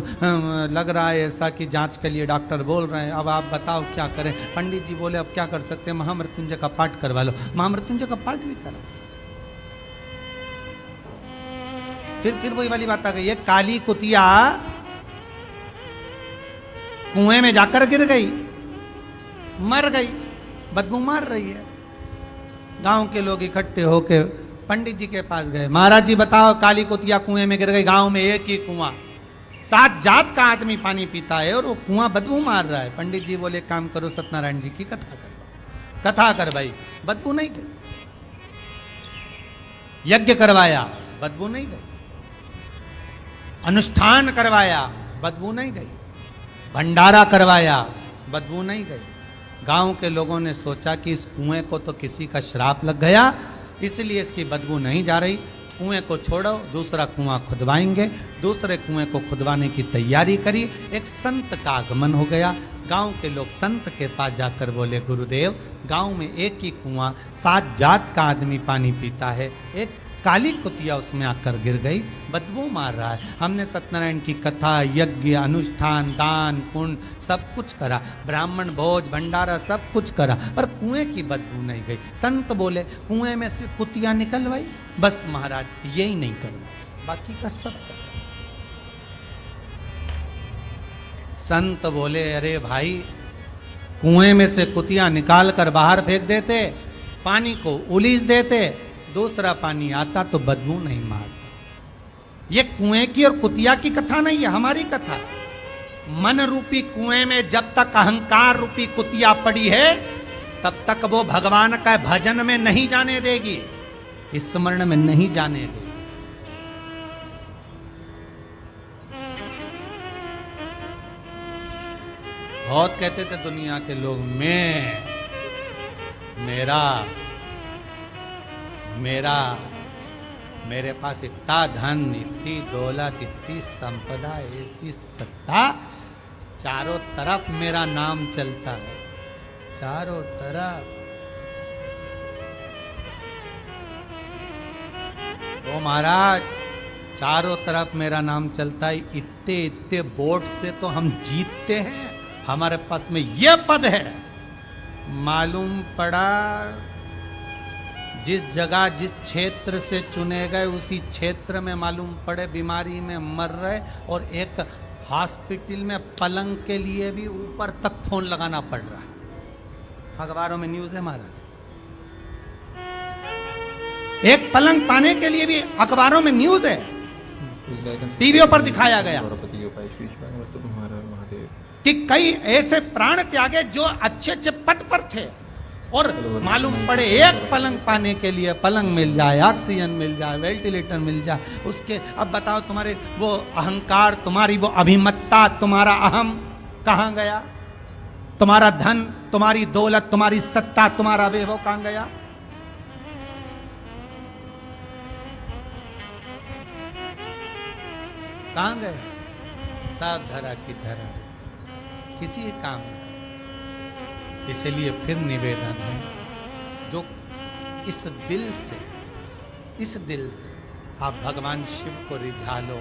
Speaker 2: लग रहा है ऐसा कि जांच के लिए डॉक्टर बोल रहे हैं, अब आप बताओ क्या करें। पंडित जी बोले अब क्या कर सकते हैं, महामृत्युंजय का पाठ करवा लो। महामृत्युंजय का पाठ भी करा। फिर वही वाली बात आ गई, ये काली कुतिया कुएं में जाकर गिर गई, मर गई, बदबू मार रही है। गांव के लोग इकट्ठे होके पंडित जी के पास गए, महाराज जी बताओ काली कुतिया कुएं में गिर गई, गांव में एक ही कुआं, 7 जात का आदमी पानी पीता है और वो कुआं बदबू मार रहा है। पंडित जी बोले काम करो, सत्यनारायण जी की कथा करो। कथा कर भाई, बदबू नहीं गई। यज्ञ करवाया, बदबू नहीं गई। अनुष्ठान करवाया, बदबू नहीं गई। भंडारा करवाया, बदबू नहीं गई। गांव के लोगों ने सोचा कि इस कुएं को तो किसी का श्राप लग गया, इसलिए इसकी बदबू नहीं जा रही, कुएं को छोड़ो, दूसरा कुआं खुदवाएंगे। दूसरे कुएं को खुदवाने की तैयारी करी। एक संत का आगमन हो गया। गांव के लोग संत के पास जाकर बोले गुरुदेव, गांव में एक ही कुआं, 7 जात का आदमी पानी पीता है, एक काली कुतिया उसमें आकर गिर गई, बदबू मार रहा है। हमने सत्यनारायण की कथा, यज्ञ, अनुष्ठान, दान, पुण्य सब कुछ करा, ब्राह्मण भोज भंडारा सब कुछ करा, पर कुएं की बदबू नहीं गई। संत बोले कुएं में से कुतिया निकलवाई, बस महाराज यही नहीं करवाई, बाकी का सब कर। संत बोले अरे भाई, कुएं में से कुतिया निकाल कर बाहर फेंक देते, पानी को उलीस देते, दूसरा पानी आता तो बदबू नहीं मारता। ये कुएं की और कुतिया की कथा नहीं है, हमारी कथा। मन रूपी कुएं में जब तक अहंकार रूपी कुतिया पड़ी है, तब तक वो भगवान का भजन में नहीं जाने देगी, स्मरण में नहीं जाने देगी। बहुत कहते थे दुनिया के लोग, मैं, मेरा, मेरे पास इतना धन, इतनी दौलत, इतनी संपदा, ऐसी सत्ता, चारों तरफ मेरा नाम चलता है, चारों तरफ। ओ महाराज, चारों तरफ मेरा नाम चलता है, इतने इतने वोट से तो हम जीतते हैं, हमारे पास में यह पद है। मालूम पड़ा जिस जगह जिस क्षेत्र से चुने गए, उसी क्षेत्र में मालूम पड़े बीमारी में मर रहे, और एक हॉस्पिटल में पलंग के लिए भी ऊपर तक फोन लगाना पड़ रहा है। अखबारों में न्यूज है महाराज, एक पलंग पाने के लिए भी अखबारों में न्यूज है, टीवियों पर दिखाया गया कि कई ऐसे प्राण त्यागे जो अच्छे अच्छे पद पर थे, और मालूम पड़े एक पलंग पाने के लिए पलंग मिल जाए, ऑक्सीजन मिल जाए, वेंटिलेटर मिल जाए, उसके अब बताओ तुम्हारे वो अहंकार, तुम्हारी वो अभिमत्ता, तुम्हारा अहम कहां गया? तुम्हारा धन, तुम्हारी दौलत, तुम्हारी सत्ता, तुम्हारा वैभव कहां गया? कहां गया? सब धरा की धरा, किसी काम का। इसलिए फिर निवेदन है, जो इस दिल से आप भगवान शिव को रिझा लो।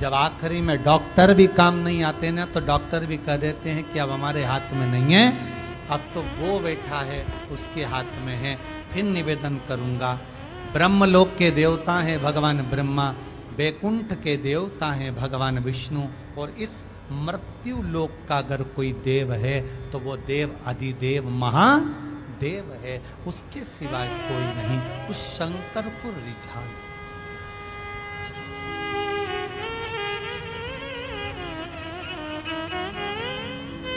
Speaker 2: जब आखिरी में डॉक्टर भी काम नहीं आते ना, तो डॉक्टर भी कह देते हैं कि अब हमारे हाथ में नहीं है, अब तो वो बैठा है उसके हाथ में है। फिर निवेदन करूंगा, ब्रह्मलोक के देवता हैं भगवान ब्रह्मा, वैकुंठ के देवता हैं भगवान विष्णु, और इस मृत्यु लोक का अगर कोई देव है तो वो देव अधिदेव महादेव है, उसके सिवाय कोई नहीं। उस शंकर को रिझा लो।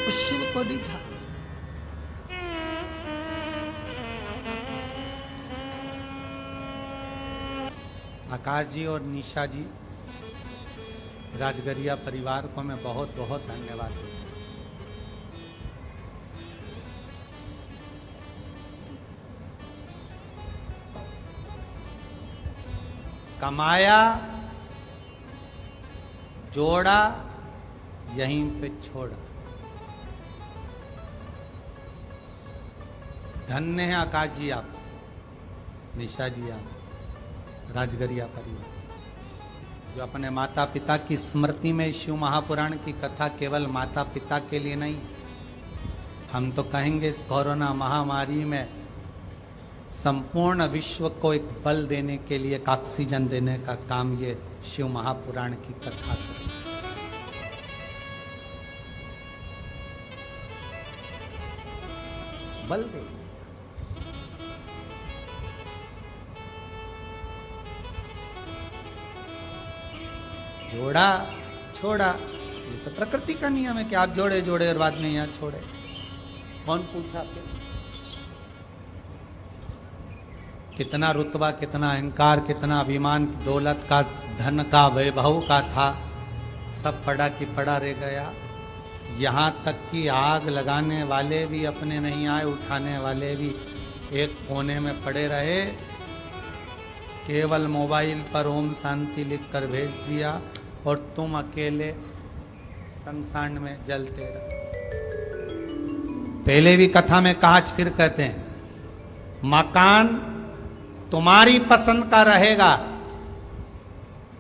Speaker 2: उस शिव को रिझा लो। आकाश जी और निशा जी, राजगरिया परिवार को मैं बहुत बहुत धन्यवाद देता हूं। कमाया, जोड़ा, यहीं पे छोड़ा। धन्य है आकाश जी आप, निशा जी आप, राजगरिया परिवार, जो अपने माता पिता की स्मृति में शिव महापुराण की कथा केवल माता पिता के लिए नहीं, हम तो कहेंगे इस कोरोना महामारी में संपूर्ण विश्व को एक बल देने के लिए, एक ऑक्सीजन देने का काम ये शिव महापुराण की कथा करे। बल दे। जोड़ा, छोड़ा, ये तो प्रकृति का नियम है कि आप जोड़े जोड़े और बाद में यहाँ छोड़े। कौन पूछा आपके? कितना रुतबा, कितना अहंकार, कितना अभिमान, दौलत का, धन का, वैभव का था, सब पड़ा की पड़ा रह गया। यहाँ तक कि आग लगाने वाले भी अपने नहीं आए, उठाने वाले भी एक कोने में पड़े रहे, केवल मोबाइल पर ओम शांति लिखकर भेज दिया और तुम अकेले शमशान में जलते रहे। पहले भी कथा में कहा, फिर कहते हैं, मकान तुम्हारी पसंद का रहेगा,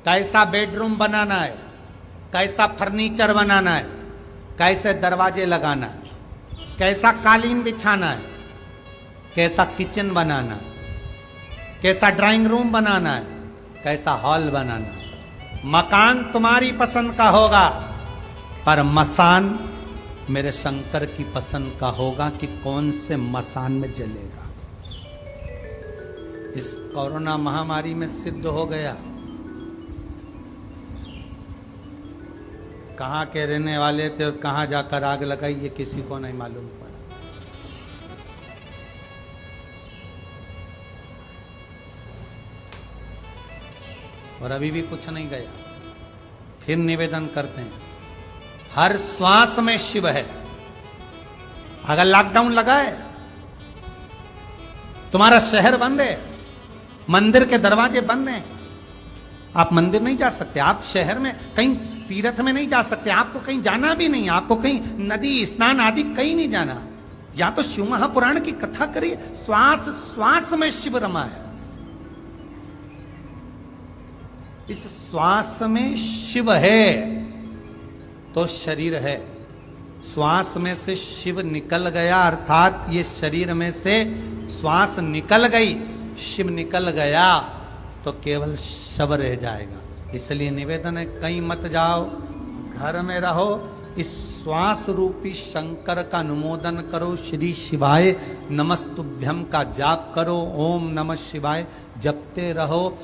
Speaker 2: कैसा बेडरूम बनाना है, कैसा फर्नीचर बनाना है, कैसे दरवाजे लगाना है, कैसा कालीन बिछाना है, कैसा किचन बनाना है, कैसा ड्राइंग रूम बनाना है, कैसा हॉल बनाना है। मकान तुम्हारी पसंद का होगा, पर मसान मेरे शंकर की पसंद का होगा कि कौन से मसान में जलेगा। इस कोरोना महामारी में सिद्ध हो गया। कहां के रहने वाले थे और कहां जाकर आग लगाई, ये किसी को नहीं मालूम पड़ा। और अभी भी कुछ नहीं गया। फिर निवेदन करते हैं, हर श्वास में शिव है। अगर लॉकडाउन लगा है, तुम्हारा शहर बंद है, मंदिर के दरवाजे बंद हैं, आप मंदिर नहीं जा सकते, आप शहर में कहीं तीर्थ में नहीं जा सकते, आपको कहीं जाना भी नहीं, आपको कहीं नदी स्नान आदि कहीं नहीं जाना। या तो शिव महापुराण की कथा करिए, श्वास श्वास में शिव रमा है। इस श्वास में शिव है तो शरीर है। श्वास में से शिव निकल गया, अर्थात ये शरीर में से श्वास निकल गई, शिव निकल गया, तो केवल शव रह जाएगा। इसलिए निवेदन है, कहीं मत जाओ, घर में रहो, इस श्वास रूपी शंकर का अनुमोदन करो, श्री शिवाय नमस्तुभ्यम का जाप करो, ओम नमः शिवाय जपते रहो,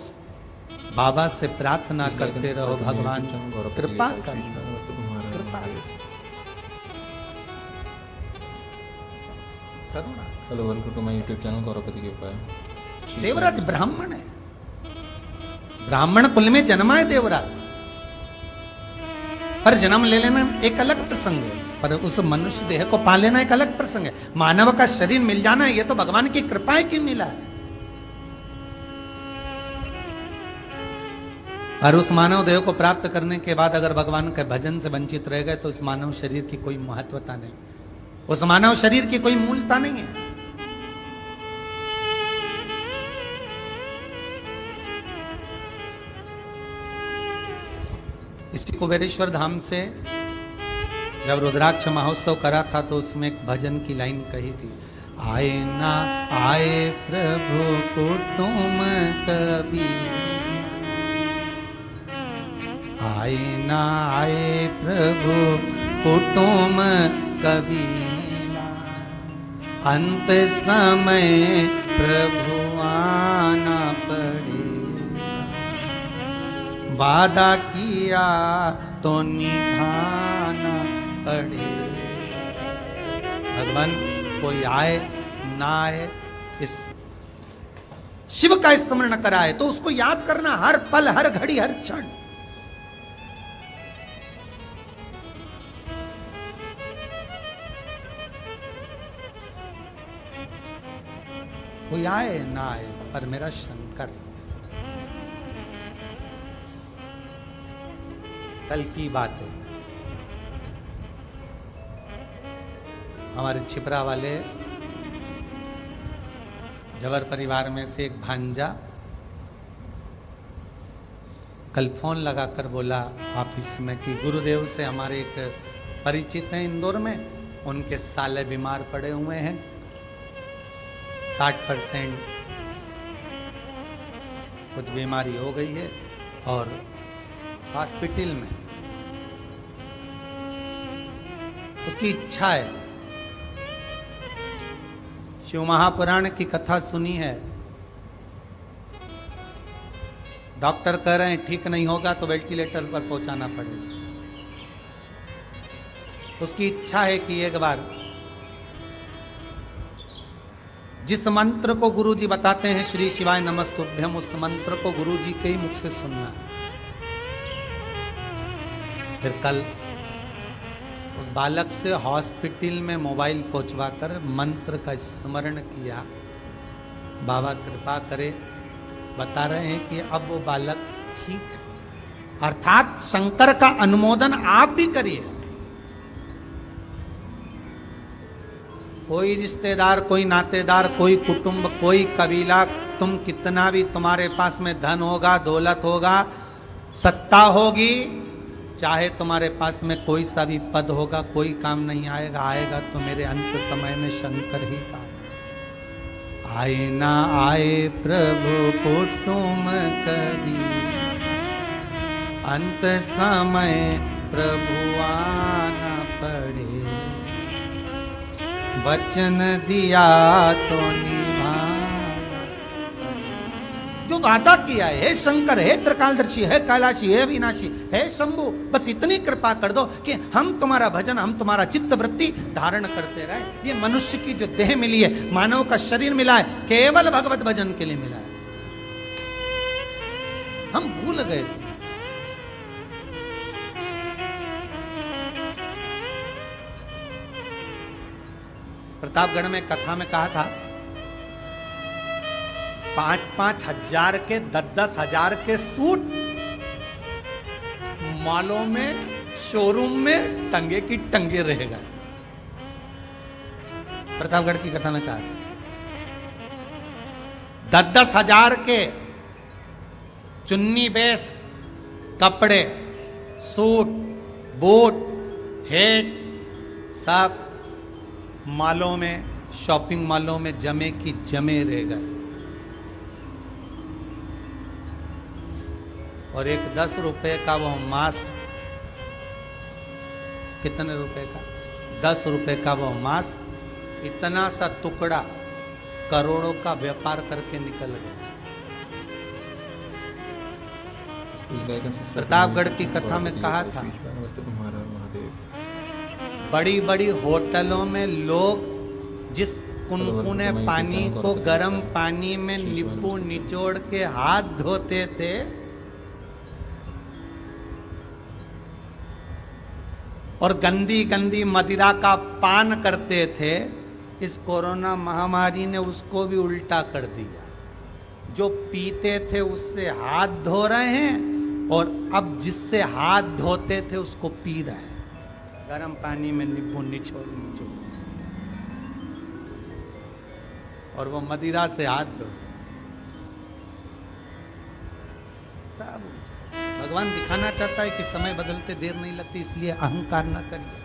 Speaker 2: बाबा से प्रार्थना करते रहो, भगवान कृपा कर, कृपा करुणा
Speaker 4: hello, welcome to my YouTube channel Gauravpati के उपाय।
Speaker 2: देवराज ब्राह्मण है, ब्राह्मण कुल में जन्मा है देवराज, पर जन्म ले लेना एक अलग प्रसंग है, पर उस मनुष्य देह को पा लेना एक अलग प्रसंग है। मानव का शरीर मिल जाना ये तो भगवान की कृपा है कि मिला है। और उस मानव देह को प्राप्त करने के बाद अगर भगवान के भजन से वंचित रह गए तो उस मानव शरीर की कोई महत्वता नहीं, उस मानव शरीर की कोई मूलता नहीं है। इसी कुबेरेश्वर धाम से जब रुद्राक्ष महोत्सव करा था तो उसमें एक भजन की लाइन कही थी, आए ना आए प्रभु कुटुम कभी, आए ना आए प्रभु कुटुम कभी, अंत समय प्रभु आना पड़े, वादा किया तो निभाना पड़े। भगवान कोई आए ना आए, इस शिव का स्मरण कराए तो उसको याद करना हर पल, हर घड़ी, हर क्षण। कोई आए ना आए, पर मेरा शंकर। कल की बात है, हमारे छिपरा वाले जवर परिवार में से एक भांजा कल फोन लगाकर बोला ऑफिस में कि गुरुदेव से हमारे एक परिचित हैं इंदौर में, उनके साले बीमार पड़े हुए हैं, 60% कुछ बीमारी हो गई है और हॉस्पिटल में। उसकी इच्छा है, शिव महापुराण की कथा सुनी है, डॉक्टर कह रहे हैं ठीक नहीं होगा तो वेंटिलेटर पर पहुंचाना पड़ेगा। उसकी इच्छा है कि एक बार जिस मंत्र को गुरुजी बताते हैं श्री शिवाय नमस्तुभ्यम, उस मंत्र को गुरुजी के ही मुख से सुनना है। फिर कल उस बालक से हॉस्पिटल में मोबाइल पहुंचवाकर मंत्र का स्मरण किया। बाबा कृपा करे, बता रहे हैं कि अब वो बालक ठीक है, अर्थात शंकर का अनुमोदन आप भी करिए। कोई रिश्तेदार, कोई नातेदार, कोई कुटुंब, कोई कबीला, तुम कितना भी तुम्हारे पास में धन होगा, दौलत होगा, सत्ता होगी, चाहे तुम्हारे पास में कोई सा भी पद होगा, कोई काम नहीं आएगा। आएगा तो मेरे अंत समय में शंकर ही काम। आए ना आए प्रभु कुटुम कभी, अंत समय प्रभु आना पड़े, वचन दिया तो निभाना। जो वादा किया है, हे शंकर, हे त्रिकालदर्शी, हे कैलाशी, हे अविनाशी, हे शंभु, बस इतनी कृपा कर दो कि हम तुम्हारा भजन, हम तुम्हारा चित्त वृत्ति धारण करते रहे। ये मनुष्य की जो देह मिली है, मानव का शरीर मिला है, केवल भगवत भजन के लिए मिला है। हम भूल गए थे। प्रतापगढ़ में कथा में कहा था, 5-5 हजार के, 10-10 हजार के सूट मॉलों में, शोरूम में टंगे की टंगे रहेगा। प्रतापगढ़ की कथा में कहा था 10-10 हजार के चुन्नी बेस कपड़े, सूट, बूट, हेट सब मॉलों में, शॉपिंग मॉलों में जमे की जमे रह गए। और एक 10 रुपए का वो मास्क, कितने रुपए का? 10 रुपए का वो मास्क, इतना सा टुकड़ा करोड़ों का व्यापार करके निकल गया। प्रतापगढ़ की कथा में कहा था, बड़ी बड़ी होटलों में लोग जिस कुनकुने पानी को गर्म पानी में नींबू निचोड़ के हाथ धोते थे, और गंदी गंदी मदिरा का पान करते थे, इस कोरोना महामारी ने उसको भी उल्टा कर दिया। जो पीते थे उससे हाथ धो रहे हैं, और अब जिससे हाथ धोते थे उसको पी रहे हैं, गर्म पानी में नींबू निचोड़ निचोड़, और वो मदिरा से हाथ धो। सब भगवान दिखाना चाहता है कि समय बदलते देर नहीं लगती, इसलिए अहंकार ना करिए,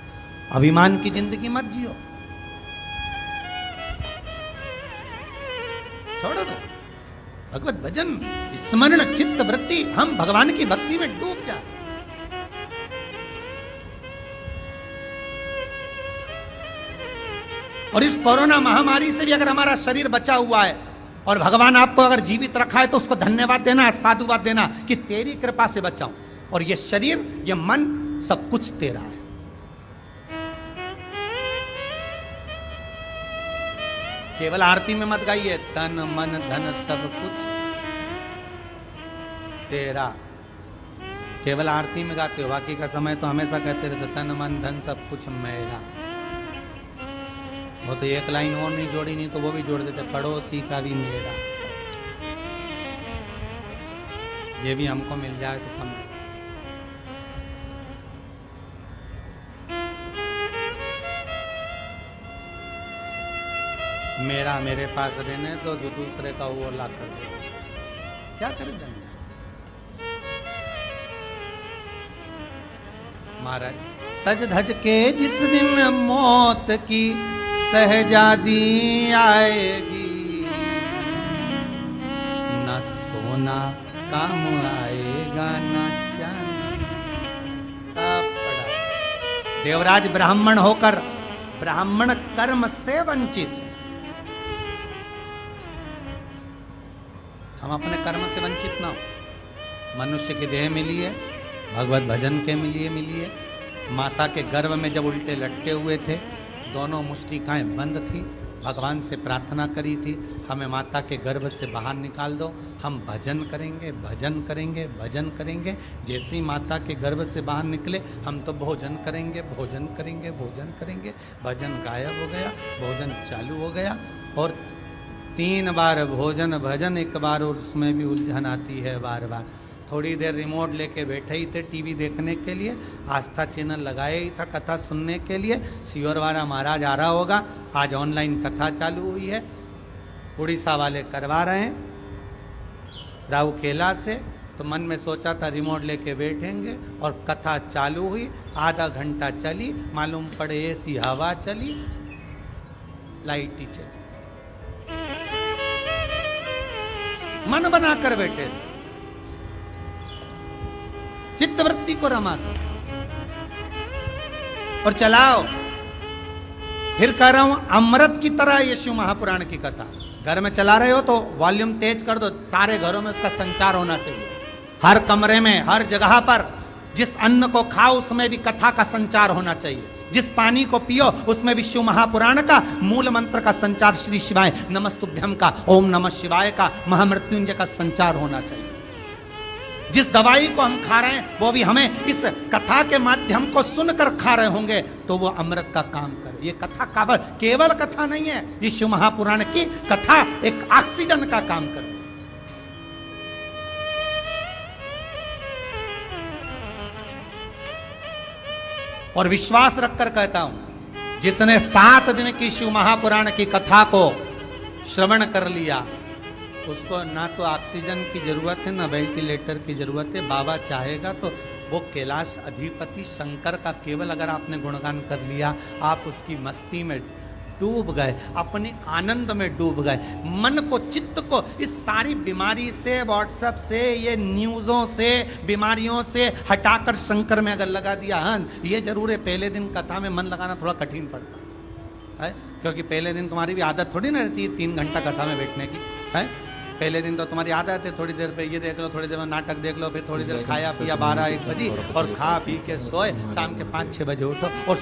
Speaker 2: अभिमान की जिंदगी मत जियो, छोड़ दो। भगवत भजन, स्मरण, चित्त वृत्ति, हम भगवान की भक्ति में डूब जाए। और इस कोरोना महामारी से भी अगर हमारा शरीर बचा हुआ है और भगवान आपको अगर जीवित रखा है तो उसको धन्यवाद देना, साधुवाद देना कि तेरी कृपा से बचाऊं, और ये शरीर, ये मन, सब कुछ तेरा है। केवल आरती में मत गाइए तन मन धन सब कुछ तेरा, केवल आरती में गाते हो, बाकी का समय तो हमेशा कहते रहते तन मन धन सब कुछ मेरा। वो तो एक लाइन और नहीं जोड़ी, नहीं तो वो भी जोड़ देते, पड़ोसी का भी मेरा। ये भी हमको मिल जाए तो कम। मेरा मेरे पास रहने दो, जो दूसरे का वो ला कर दो, क्या करे धन्य। महाराज, सज धज के जिस दिन मौत की सहजादी आएगी, न सोना काम आएगा न चांदी। सब पड़ा। देवराज ब्राह्मण होकर ब्राह्मण कर्म से वंचित, हम अपने कर्म से वंचित ना हो। मनुष्य की देह मिली है, भगवत भजन के मिली है। माता के गर्भ में जब उल्टे लटके हुए थे, दोनों मुष्टिकाएं बंद थी, भगवान से प्रार्थना करी थी, हमें माता के गर्भ से बाहर निकाल दो, हम भजन करेंगे, भजन करेंगे, भजन करेंगे। जैसे ही माता के गर्भ से बाहर निकले, हम तो भोजन करेंगे, भोजन करेंगे, भोजन करेंगे। भजन गायब हो गया, भोजन चालू हो गया, और 3 बार भोजन भजन, एक बार और उसमें भी उलझन आती है बार बार। थोड़ी देर रिमोट लेके बैठे ही थे टीवी देखने के लिए, आस्था चैनल लगाया ही था कथा सुनने के लिए। सियोरवाड़ा महाराज आ रहा होगा, आज ऑनलाइन कथा चालू हुई है, उड़ीसा वाले करवा रहे हैं राउकेला से। तो मन में सोचा था रिमोट लेके बैठेंगे, और कथा चालू हुई, आधा घंटा चली, मालूम पड़े ऐसी हवा चली, लाइट ही चली। मन बनाकर बैठे थे, चित्तवृत्ति को रमा दो और चलाओ। फिर कह रहा हूं, अमृत की तरह यीशु महापुराण की कथा घर में चला रहे हो तो वॉल्यूम तेज कर दो, सारे घरों में उसका संचार होना चाहिए। हर कमरे में, हर जगह पर, जिस अन्न को खाओ उसमें भी कथा का संचार होना चाहिए। जिस पानी को पियो उसमें विष्णु महापुराण का मूल मंत्र का संचार, श्री शिवाय नमस्तुभ्यम का, ओम नमः शिवाय का, महामृत्युंजय का संचार होना चाहिए। जिस दवाई को हम खा रहे हैं वो भी हमें इस कथा के माध्यम को सुनकर खा रहे होंगे तो वो अमृत का काम करे। ये कथा केवल कथा नहीं है, विष्णु महापुराण की कथा एक ऑक्सीजन का काम करे। और विश्वास रखकर कहता हूं, जिसने 7 दिन की शिव महापुराण की कथा को श्रवण कर लिया, उसको ना तो ऑक्सीजन की जरूरत है, ना वेंटिलेटर की जरूरत है। बाबा चाहेगा तो वो कैलाश अधिपति शंकर का केवल अगर आपने गुणगान कर लिया, आप उसकी मस्ती में डूब गए, अपने आनंद में डूब गए। मन को, चित्त को इस सारी बीमारी से, व्हाट्सएप से, ये न्यूज़ों से, बीमारियों से हटाकर शंकर में अगर लगा दिया। हाँ, ये जरूर है, पहले दिन कथा में मन लगाना थोड़ा कठिन पड़ता है, क्योंकि पहले दिन तुम्हारी भी आदत थोड़ी ना रहती है 3 घंटा कथा में बैठने की, है। पहले दिन तो तुम्हारी आदत है, थोड़ी देर पे ये देख लो, थोड़ी देर में नाटक देख लो, फिर थोड़ी देर खाया पिया 12-1 बजे, और खा पी के सोए, शाम के 5-6 बजे उठो और